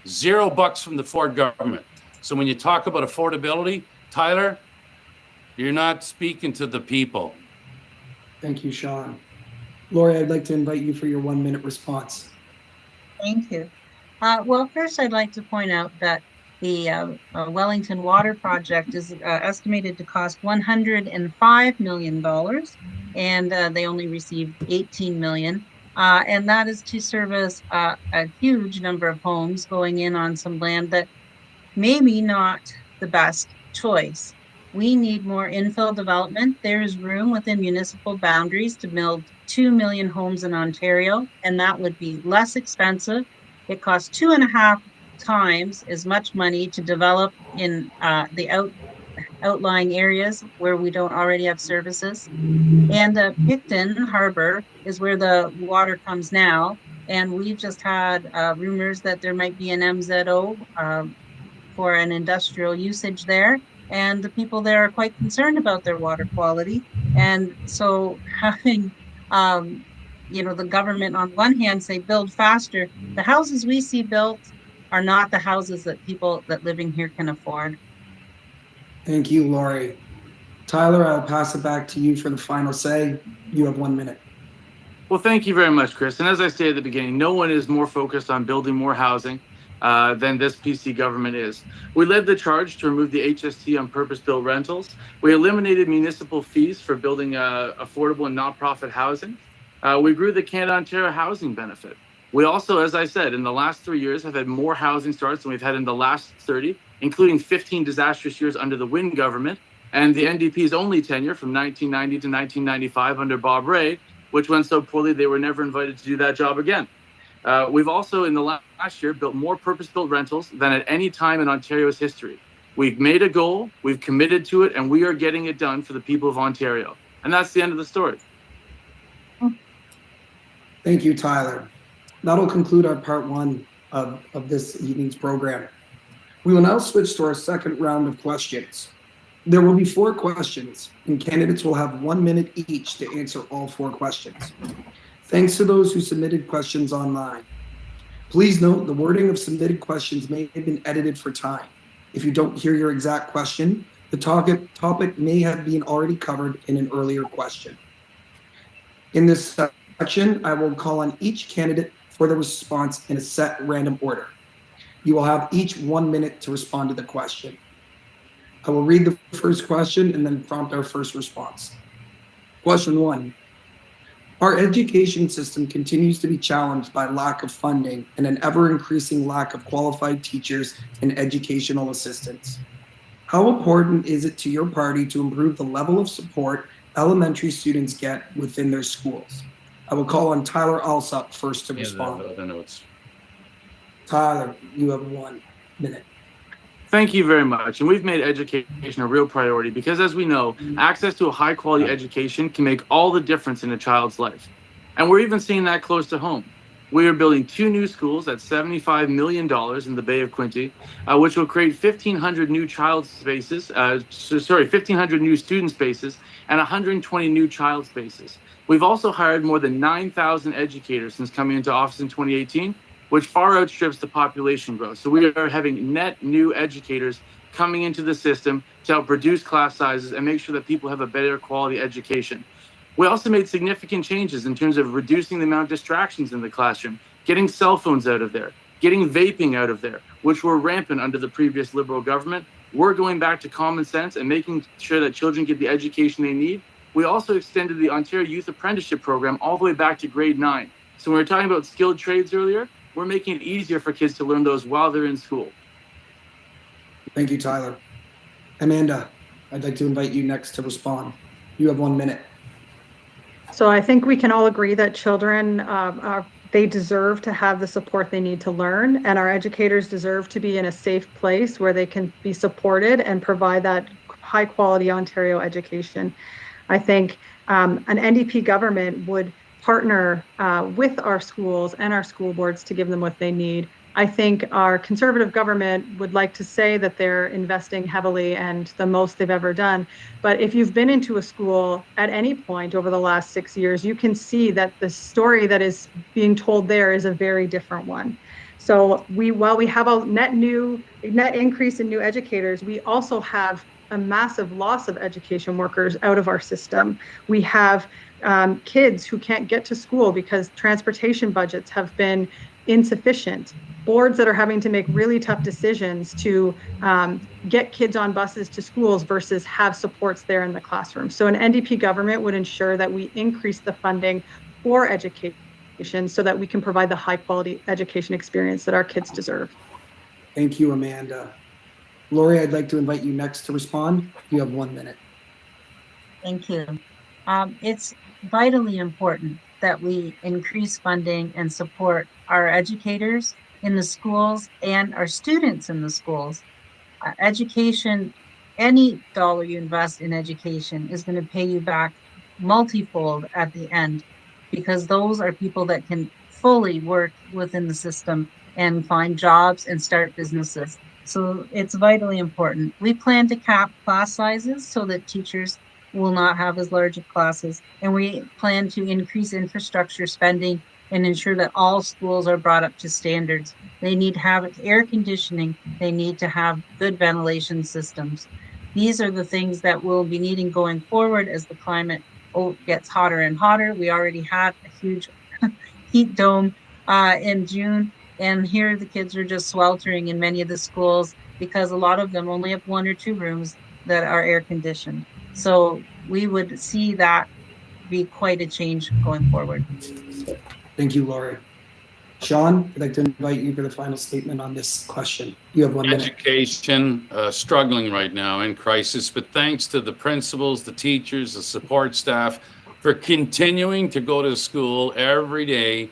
$0 from the Ford government. So when you talk about affordability, Tyler, you're not speaking to the people. Thank you, Sean. Lori, I'd like to invite you for your 1-minute response. Thank you. Well, first I'd like to point out that the Wellington Water Project is estimated to cost $105 million, and they only received $18 million. And that is to service a huge number of homes going in on some land that maybe not the best choice. We need more infill development. There is room within municipal boundaries to build 2 million homes in Ontario, and that would be less expensive. It costs 2.5 times as much money to develop in the outlying areas where we don't already have services. And Picton Harbor is where the water comes now. And we've just had rumors that there might be an MZO for an industrial usage there. And the people there are quite concerned about their water quality. And so having, the government on one hand say build faster, the houses we see built are not the houses that people that living here can afford. Thank you, Lori. Tyler, I'll pass it back to you for the final say. You have 1 minute. Well, thank you very much, Chris. And as I said at the beginning, no one is more focused on building more housing than this PC government is. We led the charge to remove the HST on purpose-built rentals. We eliminated municipal fees for building affordable and nonprofit housing. We grew the Canada Ontario housing benefit. We also, as I said, in the last 3 years have had more housing starts than we've had in the last 30, including 15 disastrous years under the Wynne government and the NDP's only tenure from 1990 to 1995 under Bob Rae, which went so poorly they were never invited to do that job again. We've also, in the last year, built more purpose-built rentals than at any time in Ontario's history. We've made a goal, we've committed to it, and we are getting it done for the people of Ontario. And that's the end of the story. Thank you, Tyler. That'll conclude our part 1 of this evening's program. We will now switch to our second round of questions. There will be 4 questions, and candidates will have 1 minute each to answer all 4 questions. Thanks to those who submitted questions online. Please note the wording of submitted questions may have been edited for time. If you don't hear your exact question, the topic may have been already covered in an earlier question. In this section, I will call on each candidate for the response in a set random order. You will have each 1 minute to respond to the question. I will read the first question and then prompt our first response. Question 1. Our education system continues to be challenged by lack of funding and an ever-increasing lack of qualified teachers and educational assistants. How important is it to your party to improve the level of support elementary students get within their schools? I will call on Tyler Alsop first to respond. The notes. Tyler, you have 1 minute. Thank you very much. And we've made education a real priority because, as we know, access to a high quality education can make all the difference in a child's life. And we're even seeing that close to home. We are building 2 new schools at $75 million in the Bay of Quinte, which will create 1,500 new 1,500 new student spaces and 120 new child spaces. We've also hired more than 9,000 educators since coming into office in 2018, which far outstrips the population growth. So we are having net new educators coming into the system to help reduce class sizes and make sure that people have a better quality education. We also made significant changes in terms of reducing the amount of distractions in the classroom, getting cell phones out of there, getting vaping out of there, which were rampant under the previous Liberal government. We're going back to common sense and making sure that children get the education they need. We also extended the Ontario Youth Apprenticeship Program all the way back to grade 9. So when we were talking about skilled trades earlier, we're making it easier for kids to learn those while they're in school. Thank you, Tyler. Amanda, I'd like to invite you next to respond. You have 1 minute. So I think we can all agree that children, they deserve to have the support they need to learn, and our educators deserve to be in a safe place where they can be supported and provide that high quality Ontario education. I think an NDP government would partner with our schools and our school boards to give them what they need. I think our Conservative government would like to say that they're investing heavily and the most they've ever done. But if you've been into a school at any point over the last 6 years, you can see that the story that is being told there is a very different one. So while we have a net increase in new educators, we also have a massive loss of education workers out of our system. We have kids who can't get to school because transportation budgets have been insufficient. Boards that are having to make really tough decisions to get kids on buses to schools versus have supports there in the classroom. So an NDP government would ensure that we increase the funding for education so that we can provide the high quality education experience that our kids deserve. Thank you, Amanda. Lori, I'd like to invite you next to respond. You have 1 minute. Thank you. It's vitally important that we increase funding and support our educators in the schools and our students in the schools. Education, any dollar you invest in education is going to pay you back multifold at the end, because those are people that can fully work within the system and find jobs and start businesses. So it's vitally important. We plan to cap class sizes so that teachers will not have as large of classes. And we plan to increase infrastructure spending and ensure that all schools are brought up to standards. They need to have air conditioning. They need to have good ventilation systems. These are the things that we'll be needing going forward as the climate gets hotter and hotter. We already had a huge heat dome in June, and here the kids are just sweltering in many of the schools because a lot of them only have 1 or 2 rooms that are air conditioned. So we would see that be quite a change going forward. Thank you, Lori. Sean, I'd like to invite you for the final statement on this question. You have 1 minute. Education struggling right now in crisis, but thanks to the principals, the teachers, the support staff for continuing to go to school every day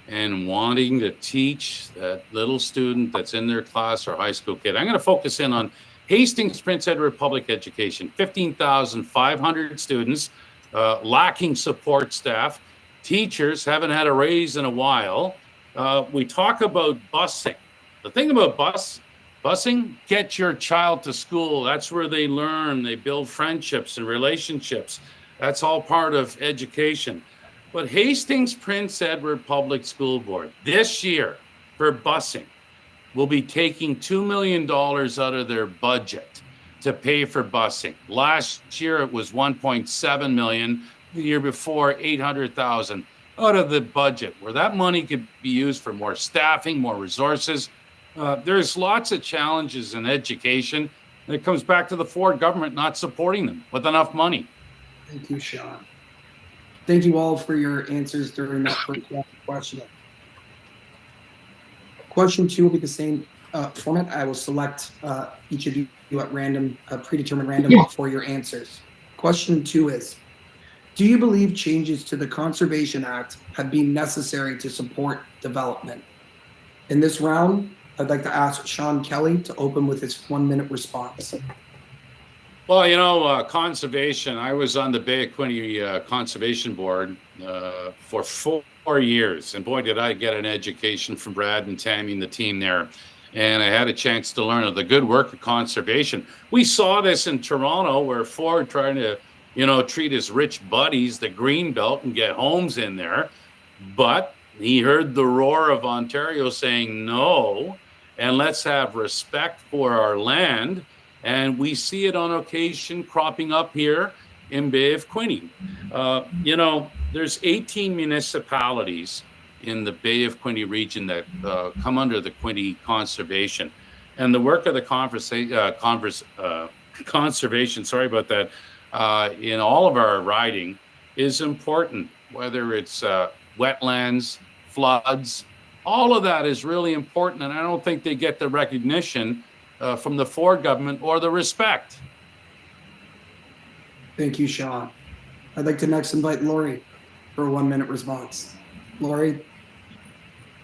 and wanting to teach that little student that's in their class or high school kid. I'm going to focus in on Hastings Prince Edward Public Education, 15,500 students, lacking support staff. Teachers haven't had a raise in a while. We talk about busing. The thing about busing, get your child to school. That's where they learn. They build friendships and relationships. That's all part of education. But Hastings Prince Edward Public School Board this year for busing, will be taking $2 million out of their budget to pay for busing. Last year, it was 1.7 million. The year before, 800,000 out of the budget, where that money could be used for more staffing, more resources. There's lots of challenges in education. And it comes back to the Ford government not supporting them with enough money. Thank you, Sean. Thank you all for your answers during that first question. Question 2 will be the same format. I will select each of you at random, predetermined random for your answers. Question 2 is, do you believe changes to the Conservation Act have been necessary to support development? In this round, I'd like to ask Sean Kelly to open with his 1-minute response. Well, you know, conservation, I was on the Bay of Quinte Conservation Board for 4 years. And boy, did I get an education from Brad and Tammy and the team there. And I had a chance to learn of the good work of conservation. We saw this in Toronto where Ford trying to, you know, treat his rich buddies, the Greenbelt, and get homes in there. But he heard the roar of Ontario saying no, and let's have respect for our land. And we see it on occasion cropping up here in Bay of Quinte. You know, there's 18 municipalities in the Bay of Quinte region that come under the Quinte Conservation. And the work of the conservation, sorry about that, in all of our riding is important, whether it's wetlands, floods, all of that is really important. And I don't think they get the recognition from the Ford government or the respect. Thank you, Sean. I'd like to next invite Lori for a 1-minute response. Lori?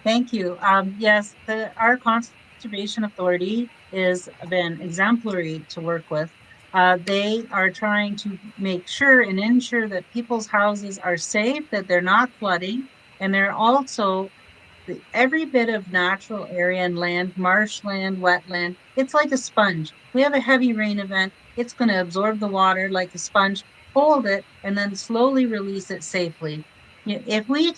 Thank you. Yes, our Conservation Authority has been exemplary to work with. They are trying to make sure and ensure that people's houses are safe, that they're not flooding, and they're also every bit of natural area and land, marshland, wetland, it's like a sponge. We have a heavy rain event, it's going to absorb the water like a sponge, hold it, and then slowly release it safely. If we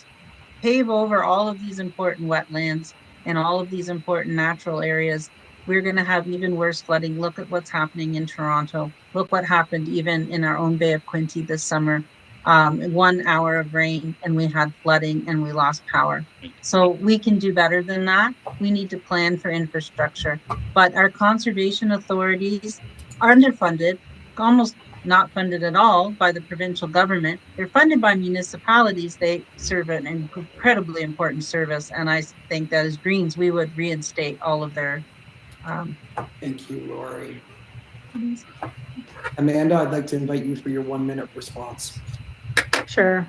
pave over all of these important wetlands and all of these important natural areas, we're going to have even worse flooding. Look at what's happening in Toronto. Look what happened even in our own Bay of Quinte this summer. 1 hour of rain and we had flooding and we lost power. So we can do better than that. We need to plan for infrastructure. But our conservation authorities are underfunded, almost not funded at all by the provincial government. They're funded by municipalities. They serve an incredibly important service. And I think that as Greens, we would reinstate all of their Thank you, Lori. Amanda, I'd like to invite you for your 1-minute response. Sure.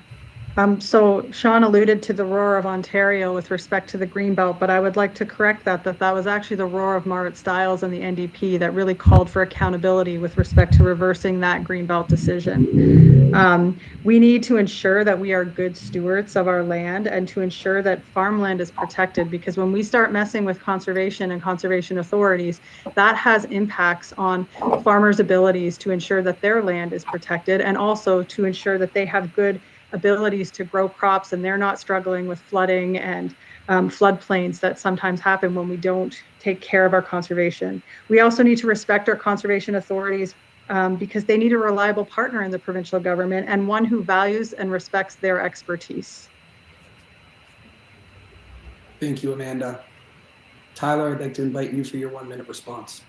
So Sean alluded to the roar of Ontario with respect to the Greenbelt, but I would like to correct that was actually the roar of Marit Stiles and the NDP that really called for accountability with respect to reversing that Greenbelt decision. We need to ensure that we are good stewards of our land and to ensure that farmland is protected, because when we start messing with conservation and conservation authorities, that has impacts on farmers' abilities to ensure that their land is protected and also to ensure that they have good abilities to grow crops and they're not struggling with flooding and floodplains that sometimes happen when we don't take care of our conservation. We also need to respect our conservation authorities because they need a reliable partner in the provincial government and one who values and respects their expertise. Thank you, Amanda. Tyler, I'd like to invite you for your 1-minute response.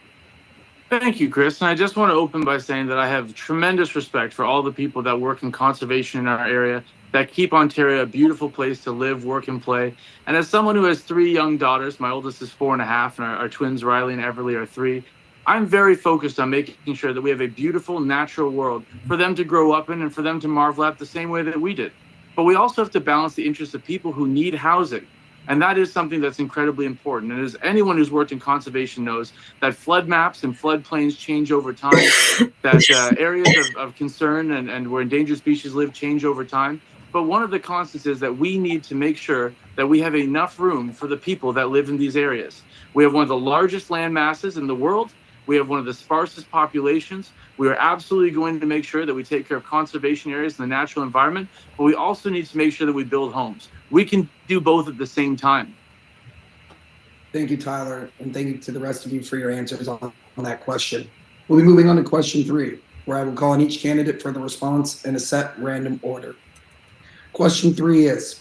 Thank you, Chris. And I just want to open by saying that I have tremendous respect for all the people that work in conservation in our area, that keep Ontario a beautiful place to live, work, and play. And as someone who has 3 young daughters, my oldest is 4.5, and our twins, Riley and Everly, are 3, I'm very focused on making sure that we have a beautiful, natural world for them to grow up in and for them to marvel at the same way that we did. But we also have to balance the interests of people who need housing. And that is something that's incredibly important. And as anyone who's worked in conservation knows, that flood maps and floodplains change over time, that areas of concern and where endangered species live change over time. But one of the constants is that we need to make sure that we have enough room for the people that live in these areas. We have one of the largest land masses in the world. We have one of the sparsest populations. We are absolutely going to make sure that we take care of conservation areas and the natural environment, but we also need to make sure that we build homes. We can do both at the same time. Thank you, Tyler, and thank you to the rest of you for your answers on that question. We'll be moving on to question 3, where I will call on each candidate for the response in a set random order. Question 3 is,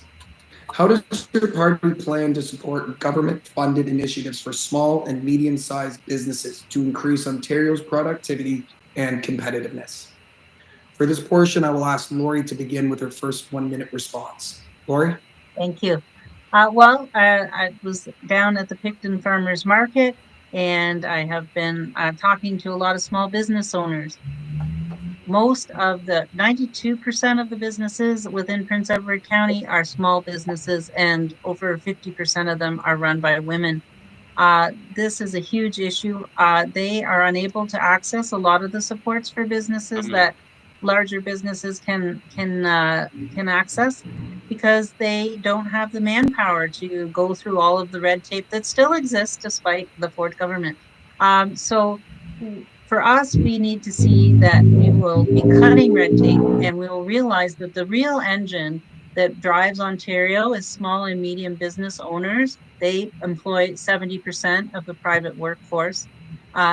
how does your party plan to support government-funded initiatives for small and medium-sized businesses to increase Ontario's productivity and competitiveness? For this portion, I will ask Lori to begin with her first 1-minute response. Lori? Thank you. I was down at the Picton Farmers Market, and I have been talking to a lot of small business owners. Most of the 92% of the businesses within Prince Edward County are small businesses, and over 50% of them are run by women. This is a huge issue. They are unable to access a lot of the supports for businesses that larger businesses can access, because they don't have the manpower to go through all of the red tape that still exists despite the Ford government. So for us, we need to see that we will be cutting red tape, and we will realize that the real engine that drives Ontario is small and medium business owners. They employ 70% of the private workforce.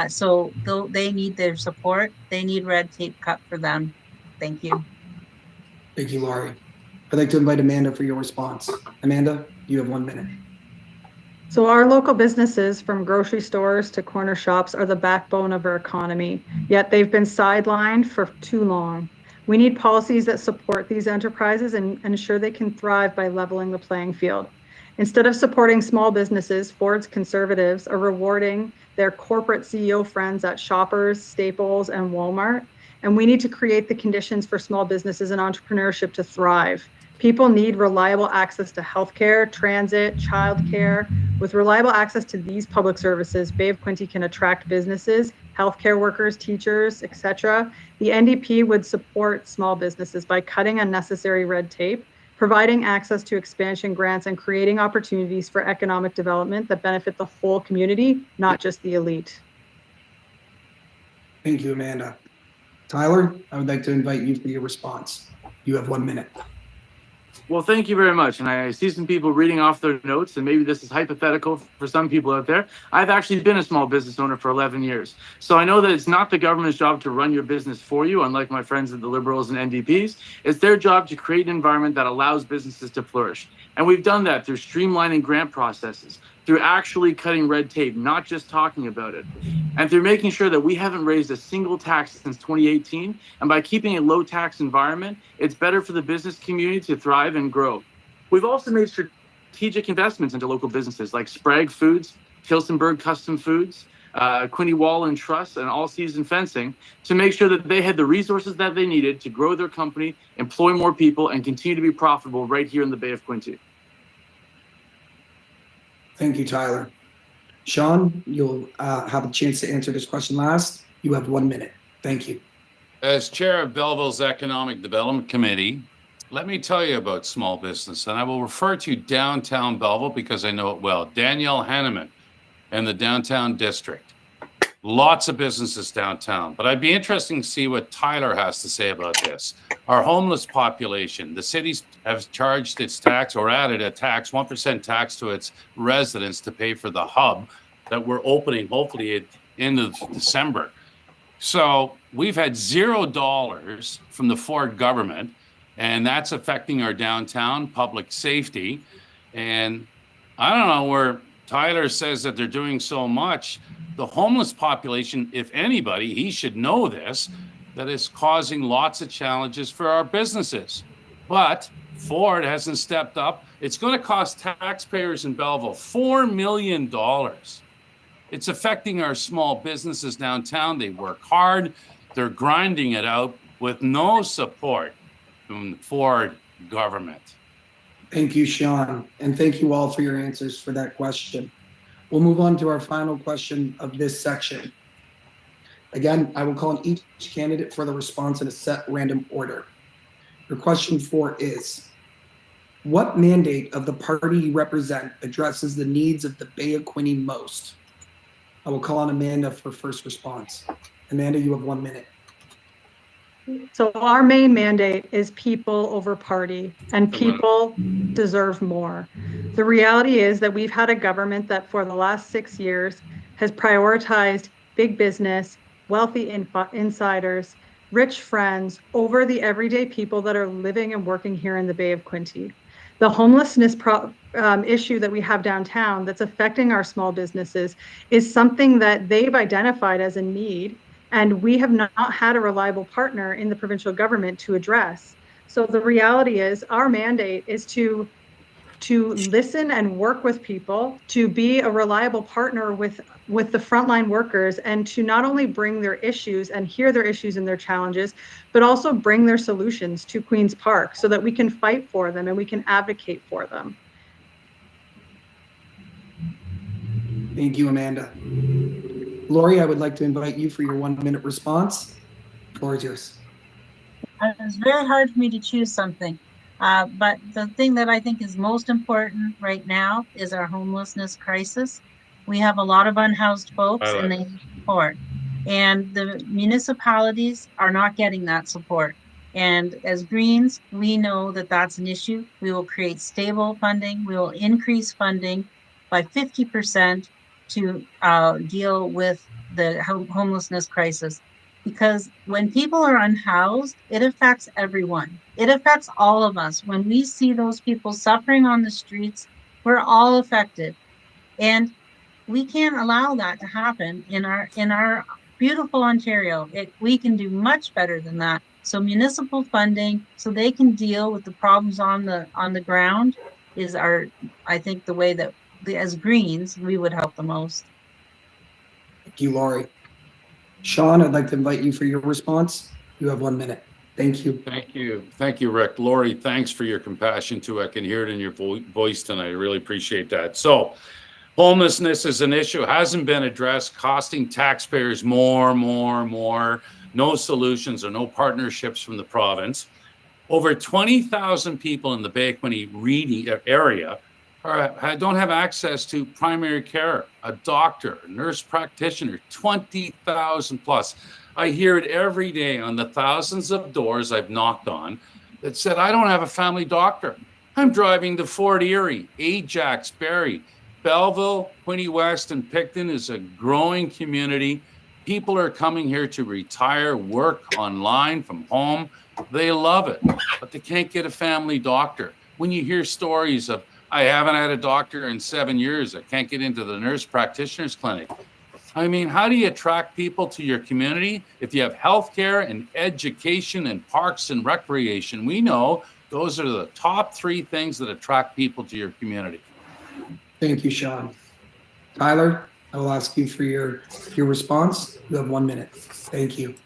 So they need their support. They need red tape cut for them. Thank you. Thank you, Lori. I'd like to invite Amanda for your response. Amanda, you have 1 minute. So our local businesses, from grocery stores to corner shops, are the backbone of our economy, yet they've been sidelined for too long. We need policies that support these enterprises and ensure they can thrive by leveling the playing field. Instead of supporting small businesses, Ford's Conservatives are rewarding their corporate CEO friends at Shoppers, Staples, and Walmart. And we need to create the conditions for small businesses and entrepreneurship to thrive. People need reliable access to healthcare, transit, childcare. With reliable access to these public services, Bay of Quinte can attract businesses, healthcare workers, teachers, etc. The NDP would support small businesses by cutting unnecessary red tape, providing access to expansion grants, and creating opportunities for economic development that benefit the whole community, not just the elite. Thank you, Amanda. Tyler, I would like to invite you for your response. You have 1 minute. Well, thank you very much. And I see some people reading off their notes, and maybe this is hypothetical for some people out there. I've actually been a small business owner for 11 years. So I know that it's not the government's job to run your business for you, unlike my friends at the Liberals and NDPs. It's their job to create an environment that allows businesses to flourish. And we've done that through streamlining grant processes, through actually cutting red tape, not just talking about it, and through making sure that we haven't raised a single tax since 2018. And by keeping a low tax environment, it's better for the business community to thrive and grow. We've also made strategic investments into local businesses like Sprague Foods, Kilsenberg Custom Foods, Quinte Wall and Truss, and All Season Fencing, to make sure that they had the resources that they needed to grow their company, employ more people, and continue to be profitable right here in the Bay of Quinte. Thank you, Tyler. Sean, you'll have a chance to answer this question last. You have 1 minute. Thank you. As chair of Belleville's Economic Development Committee, let me tell you about small business, and I will refer to downtown Belleville because I know it well. Danielle Hanneman and the downtown district. Lots of businesses downtown, but I'd be interested to see what Tyler has to say about this. Our homeless population, the cities have charged its tax or added a tax, 1% tax to its residents to pay for the hub that we're opening hopefully at end of December. So we've had $0 from the Ford government, and that's affecting our downtown public safety. And I don't know where Tyler says that they're doing so much. The homeless population, if anybody, he should know this, that is causing lots of challenges for our businesses. But Ford hasn't stepped up. It's going to cost taxpayers in Belleville $4 million. It's affecting our small businesses downtown. They work hard. They're grinding it out with no support from the Ford government. Thank you, Sean. And thank you all for your answers for that question. We'll move on to our final question of this section. Again, I will call on each candidate for the response in a set random order. Your question 4 is, what mandate of the party you represent addresses the needs of the Bay of Quinte most? I will call on Amanda for first response. Amanda, you have 1 minute. So our main mandate is people over party, and people deserve more. The reality is that we've had a government that for the last 6 years has prioritized big business, wealthy insiders, rich friends over the everyday people that are living and working here in the Bay of Quinte. The homelessness issue that we have downtown that's affecting our small businesses is something that they've identified as a need, and we have not had a reliable partner in the provincial government to address. So the reality is our mandate is to listen and work with people, to be a reliable partner with the frontline workers, and to not only bring their issues and hear their issues and their challenges, but also bring their solutions to Queen's Park so that we can fight for them and we can advocate for them. Thank you, Amanda. Lori, I would like to invite you for your 1-minute response. The floor is yours. It was very hard for me to choose something. But the thing that I think is most important right now is our homelessness crisis. We have a lot of unhoused folks and they need support. And the municipalities are not getting that support. And as Greens, we know that that's an issue. We will create stable funding. We will increase funding by 50% to deal with the homelessness crisis. Because when people are unhoused, it affects everyone. It affects all of us. When we see those people suffering on the streets, we're all affected. And we can't allow that to happen in our beautiful Ontario. We can do much better than that. So municipal funding, so they can deal with the problems on the ground, is I think the way that as Greens, we would help the most. Thank you, Lori. Sean, I'd like to invite you for your response. You have 1 minute. Thank you. Thank you. Thank you, Rick. Lori, thanks for your compassion too. I can hear it in your voice tonight. I really appreciate that. So homelessness is an issue, hasn't been addressed, costing taxpayers more. No solutions or no partnerships from the province. Over 20,000 people in the Bay of Quinte area don't have access to primary care, a doctor, a nurse practitioner, 20,000 plus. I hear it every day on the thousands of doors I've knocked on that said, I don't have a family doctor. I'm driving to Fort Erie, Ajax, Barrie, Belleville, Quinte West, and Picton is a growing community. People are coming here to retire, work online from home. They love it, but they can't get a family doctor. When you hear stories of, I haven't had a doctor in 7 years, I can't get into the nurse practitioner's clinic. I mean, how do you attract people to your community if you have healthcare and education and parks and recreation? We know those are the top 3 things that attract people to your community. Thank you, Sean. Tyler, I will ask you for your response. You have 1 minute. Thank you.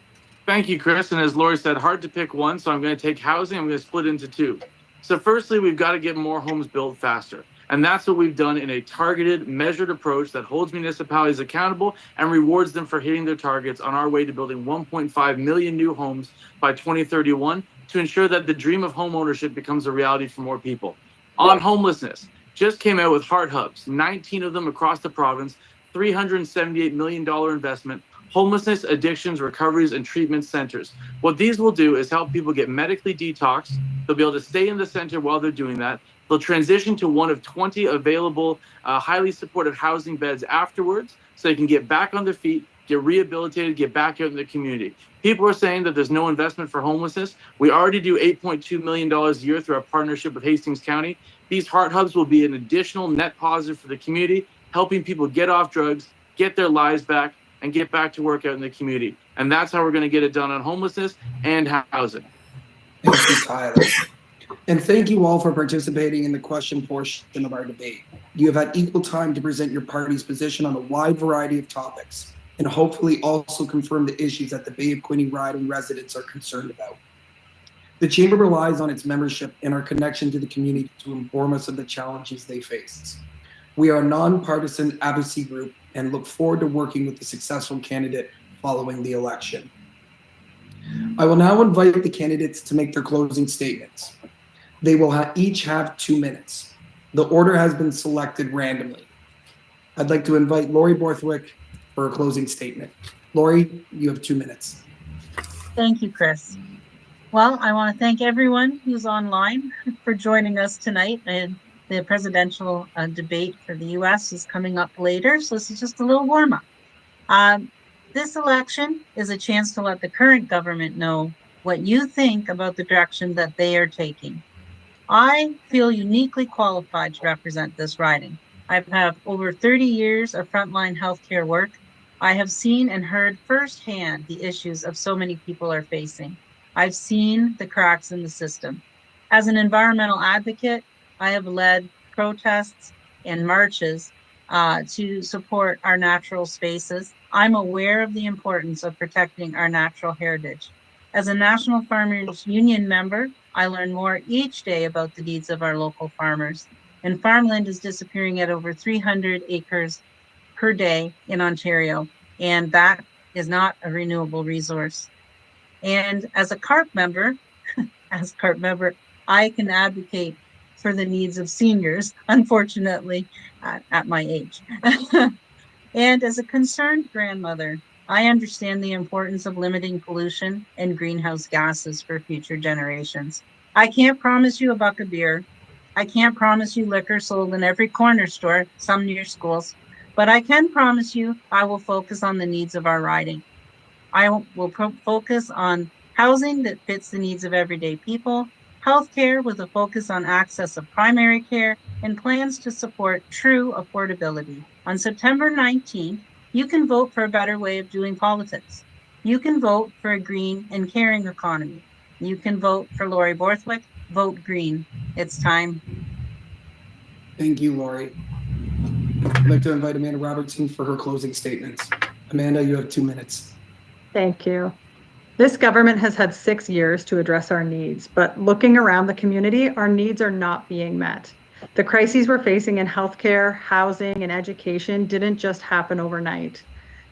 Thank you, Chris. And as Lori said, hard to pick one, so I'm going to take housing. I'm going to split into 2. So firstly, we've got to get more homes built faster. And that's what we've done in a targeted, measured approach that holds municipalities accountable and rewards them for hitting their targets on our way to building 1.5 million new homes by 2031 to ensure that the dream of home ownership becomes a reality for more people. On homelessness, just came out with heart hubs, 19 of them across the province, $378 million investment, homelessness, addictions, recoveries, and treatment centers. What these will do is help people get medically detoxed. They'll be able to stay in the center while they're doing that. They'll transition to one of 20 available highly supported housing beds afterwards, so they can get back on their feet, get rehabilitated, get back out in the community. People are saying that there's no investment for homelessness. We already do $8.2 million a year through our partnership with Hastings County. These heart hubs will be an additional net positive for the community, helping people get off drugs, get their lives back, and get back to work out in the community. And that's how we're going to get it done on homelessness and housing. Thank you, Tyler. And thank you all for participating in the question portion of our debate. You have had equal time to present your party's position on a wide variety of topics, and hopefully also confirm the issues that the Bay of Quinte Riding residents are concerned about. The Chamber relies on its membership and our connection to the community to inform us of the challenges they face. We are a nonpartisan advocacy group and look forward to working with the successful candidate following the election. I will now invite the candidates to make their closing statements. They will each have 2 minutes. The order has been selected randomly. I'd like to invite Lori Borthwick for a closing statement. Lori, you have 2 minutes. Thank you, Chris. Well, I want to thank everyone who's online for joining us tonight. And the presidential debate for the U.S. is coming up later, so this is just a little warm-up. This election is a chance to let the current government know what you think about the direction that they are taking. I feel uniquely qualified to represent this riding. I've had over 30 years of frontline healthcare work. I have seen and heard firsthand the issues of so many people are facing. I've seen the cracks in the system. As an environmental advocate, I have led protests and marches to support our natural spaces. I'm aware of the importance of protecting our natural heritage. As a National Farmers Union member, I learn more each day about the needs of our local farmers. And farmland is disappearing at over 300 acres per day in Ontario, and that is not a renewable resource. And as a CARP member, I can advocate for the needs of seniors, unfortunately, at my age. And as a concerned grandmother, I understand the importance of limiting pollution and greenhouse gases for future generations. I can't promise you a buck of beer. I can't promise you liquor sold in every corner store, some near schools, but I can promise you I will focus on the needs of our riding. I will focus on housing that fits the needs of everyday people, healthcare with a focus on access of primary care, and plans to support true affordability. On September 19th, you can vote for a better way of doing politics. You can vote for a green and caring economy. You can vote for Lori Borthwick. Vote green. It's time. Thank you, Lori. I'd like to invite Amanda Robertson for her closing statements. Amanda, you have 2 minutes. Thank you. This government has had 6 years to address our needs, but looking around the community, our needs are not being met. The crises we're facing in healthcare, housing, and education didn't just happen overnight.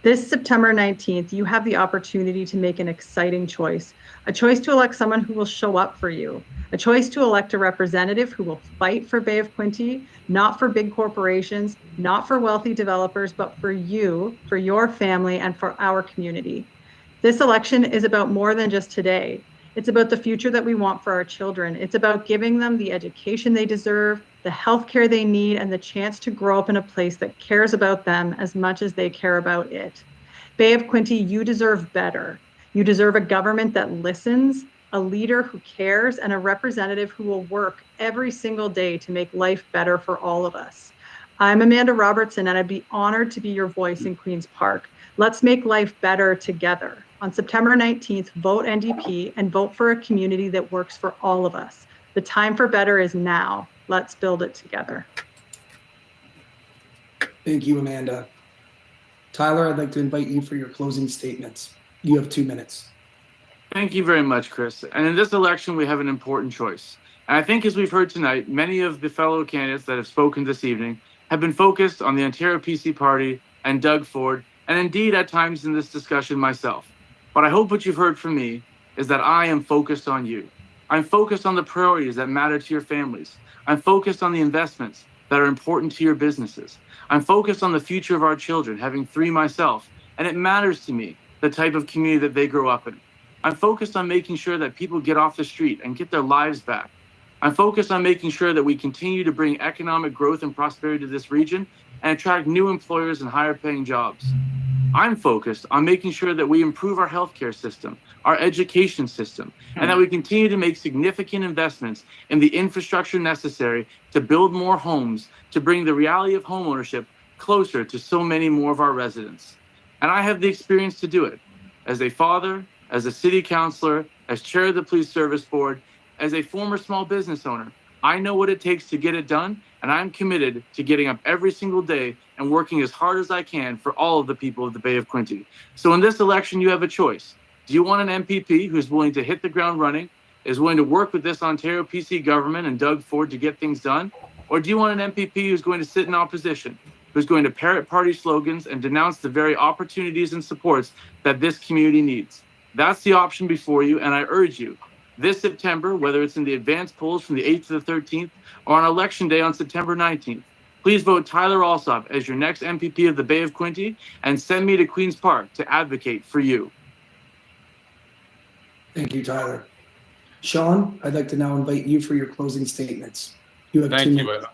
This September 19th, you have the opportunity to make an exciting choice, a choice to elect someone who will show up for you, a choice to elect a representative who will fight for Bay of Quinte, not for big corporations, not for wealthy developers, but for you, for your family, and for our community. This election is about more than just today. It's about the future that we want for our children. It's about giving them the education they deserve, the healthcare they need, and the chance to grow up in a place that cares about them as much as they care about it. Bay of Quinte, you deserve better. You deserve a government that listens, a leader who cares, and a representative who will work every single day to make life better for all of us. I'm Amanda Robertson, and I'd be honored to be your voice in Queen's Park. Let's make life better together. On September 19th, vote NDP and vote for a community that works for all of us. The time for better is now. Let's build it together. Thank you, Amanda. Tyler, I'd like to invite you for your closing statements. You have 2 minutes. Thank you very much, Chris. And in this election, we have an important choice. And I think as we've heard tonight, many of the fellow candidates that have spoken this evening have been focused on the Ontario PC Party and Doug Ford, and indeed at times in this discussion myself. But I hope what you've heard from me is that I am focused on you. I'm focused on the priorities that matter to your families. I'm focused on the investments that are important to your businesses. I'm focused on the future of our children, having 3 myself, and it matters to me the type of community that they grow up in. I'm focused on making sure that people get off the street and get their lives back. I'm focused on making sure that we continue to bring economic growth and prosperity to this region and attract new employers and higher paying jobs. I'm focused on making sure that we improve our healthcare system, our education system, and that we continue to make significant investments in the infrastructure necessary to build more homes, to bring the reality of homeownership closer to so many more of our residents. And I have the experience to do it as a father, as a city councilor, as chair of the police service board, as a former small business owner. I know what it takes to get it done, and I'm committed to getting up every single day and working as hard as I can for all of the people of the Bay of Quinte. So in this election, you have a choice. Do you want an MPP who's willing to hit the ground running, is willing to work with this Ontario PC government and Doug Ford to get things done? Or do you want an MPP who's going to sit in opposition, who's going to parrot party slogans and denounce the very opportunities and supports that this community needs? That's the option before you, and I urge you, this September, whether it's in the advanced polls from the 8th to the 13th or on election day on September 19th, please vote Tyler Alsop as your next MPP of the Bay of Quinte and send me to Queen's Park to advocate for you. Thank you, Tyler. Sean, I'd like to now invite you for your closing statements. You have 2 Thank minutes. you.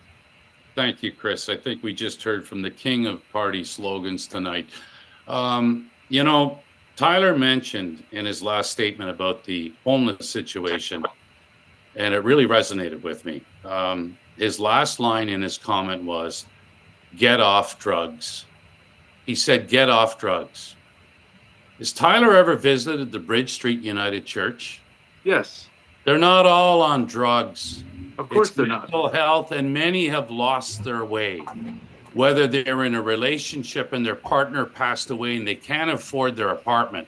Thank you, Chris. I think we just heard from the king of party slogans tonight. You know, Tyler mentioned in his last statement about the homeless situation, and it really resonated with me. His last line in his comment was, "Get off drugs." He said, "Get off drugs." Has Tyler ever visited the Bridge Street United Church? Yes, They're not all on drugs. of course It's they're not. mental health, and many have lost their way. Whether they're in a relationship and their partner passed away and they can't afford their apartment.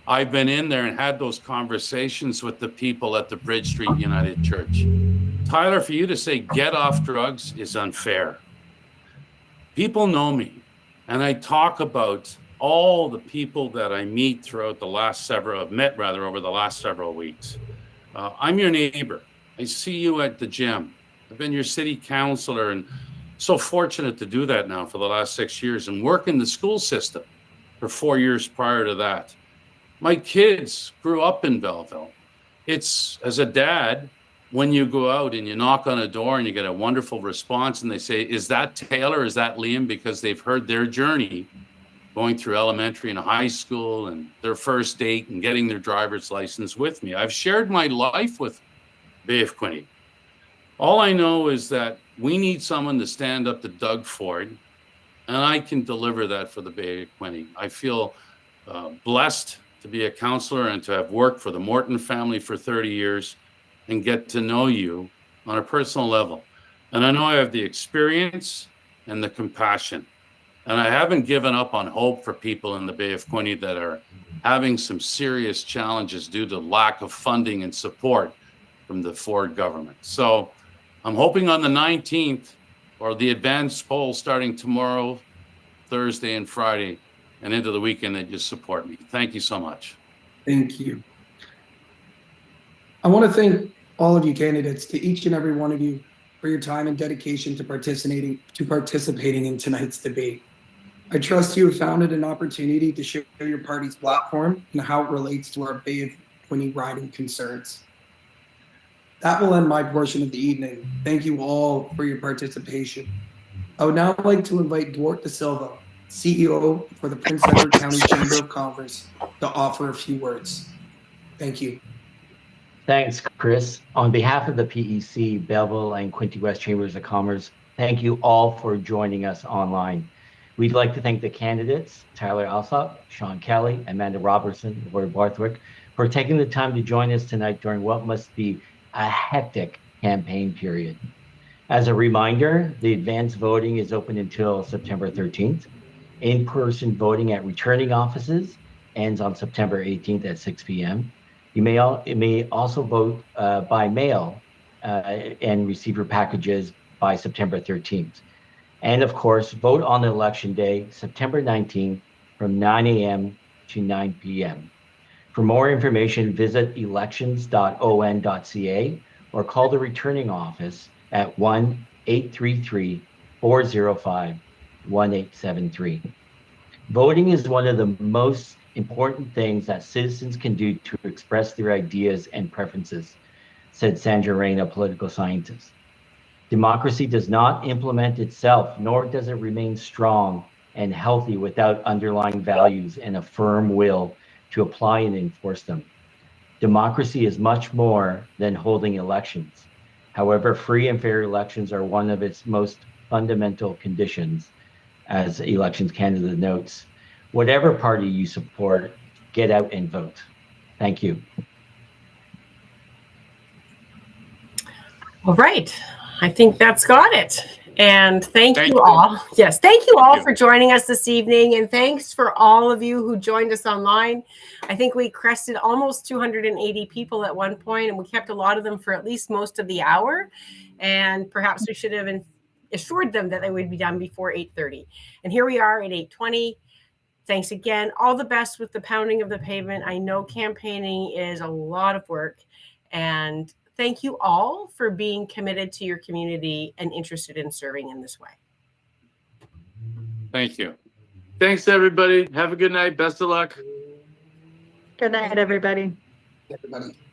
I've been in there and had those conversations with the people at the Bridge Street United Church. Tyler, for you to say get off drugs is unfair. People know me, and I talk about all the people that I meet throughout the last several, I've met rather over the last several weeks. I'm your neighbor. I see you at the gym. I've been your city councilor and so fortunate to do that now for the last 6 years and work in the school system for 4 years prior to that. My kids grew up in Belleville. It's, as a dad, when you go out and you knock on a door and you get a wonderful response and they say, is that Taylor, is that Liam? Because they've heard their journey going through elementary and high school and their first date and getting their driver's license with me. I've shared my life with Bay of Quinte. All I know is that we need someone to stand up to Doug Ford, and I can deliver that for the Bay of Quinte. I feel blessed to be a councillor and to have worked for the Morton family for 30 years and get to know you on a personal level. And I know I have the experience and the compassion. And I haven't given up on hope for people in the Bay of Quinte that are having some serious challenges due to lack of funding and support from the Ford government. So I'm hoping on the 19th or the advanced poll starting tomorrow, Thursday and Friday and into the weekend that you support me. Thank you so much. Thank you. I want to thank all of you candidates, to each and every one of you, for your time and dedication to participating in tonight's debate. I trust you have found it an opportunity to share your party's platform and how it relates to our Bay of Quinte riding concerns. That will end my portion of the evening. Thank you all for your participation. I would now like to invite Duarte Da Silva, CEO for the Prince Edward County Chamber of Commerce, to offer a few words. Thank you. Thanks, Chris. On behalf of the PEC, Belleville and Quinte West Chambers of Commerce, thank you all for joining us online. We'd like to thank the candidates, Tyler Alsop, Sean Kelly, Amanda Robertson, Roy Barthwick, for taking the time to join us tonight during what must be a hectic campaign period. As a reminder, the advanced voting is open until September 13th. In-person voting at returning offices ends on September 18th at 6 p.m. You may also vote by mail and receive your packages by September 13th. And of course, vote on election day, September 19th from 9 a.m. to 9 p.m. For more information, visit elections.on.ca or call the returning office at 1-833-405-1873. Voting is one of the most important things that citizens can do to express their ideas and preferences, said Sandra Rain, a political scientist. Democracy does not implement itself, nor does it remain strong and healthy without underlying values and a firm will to apply and enforce them. Democracy is much more than holding elections. However, free and fair elections are one of its most fundamental conditions, as Elections Canada notes. Whatever party you support, get out and vote. Thank you. All right. I think that's got it. And thank you all. Yes, thank you all for joining us this evening. And thanks for all of you who joined us online. I think we crested almost 280 people at one point, and we kept a lot of them for at least most of the hour. And perhaps we should have assured them that they would be done before 8:30. And here we are at 8:20. Thanks again. All the best with the pounding of the pavement. I know campaigning is a lot of work, and thank you all for being committed to your community and interested in serving in this way. Thank you. Thanks, everybody. Have a good night. Best of luck. Good night, everybody. everybody.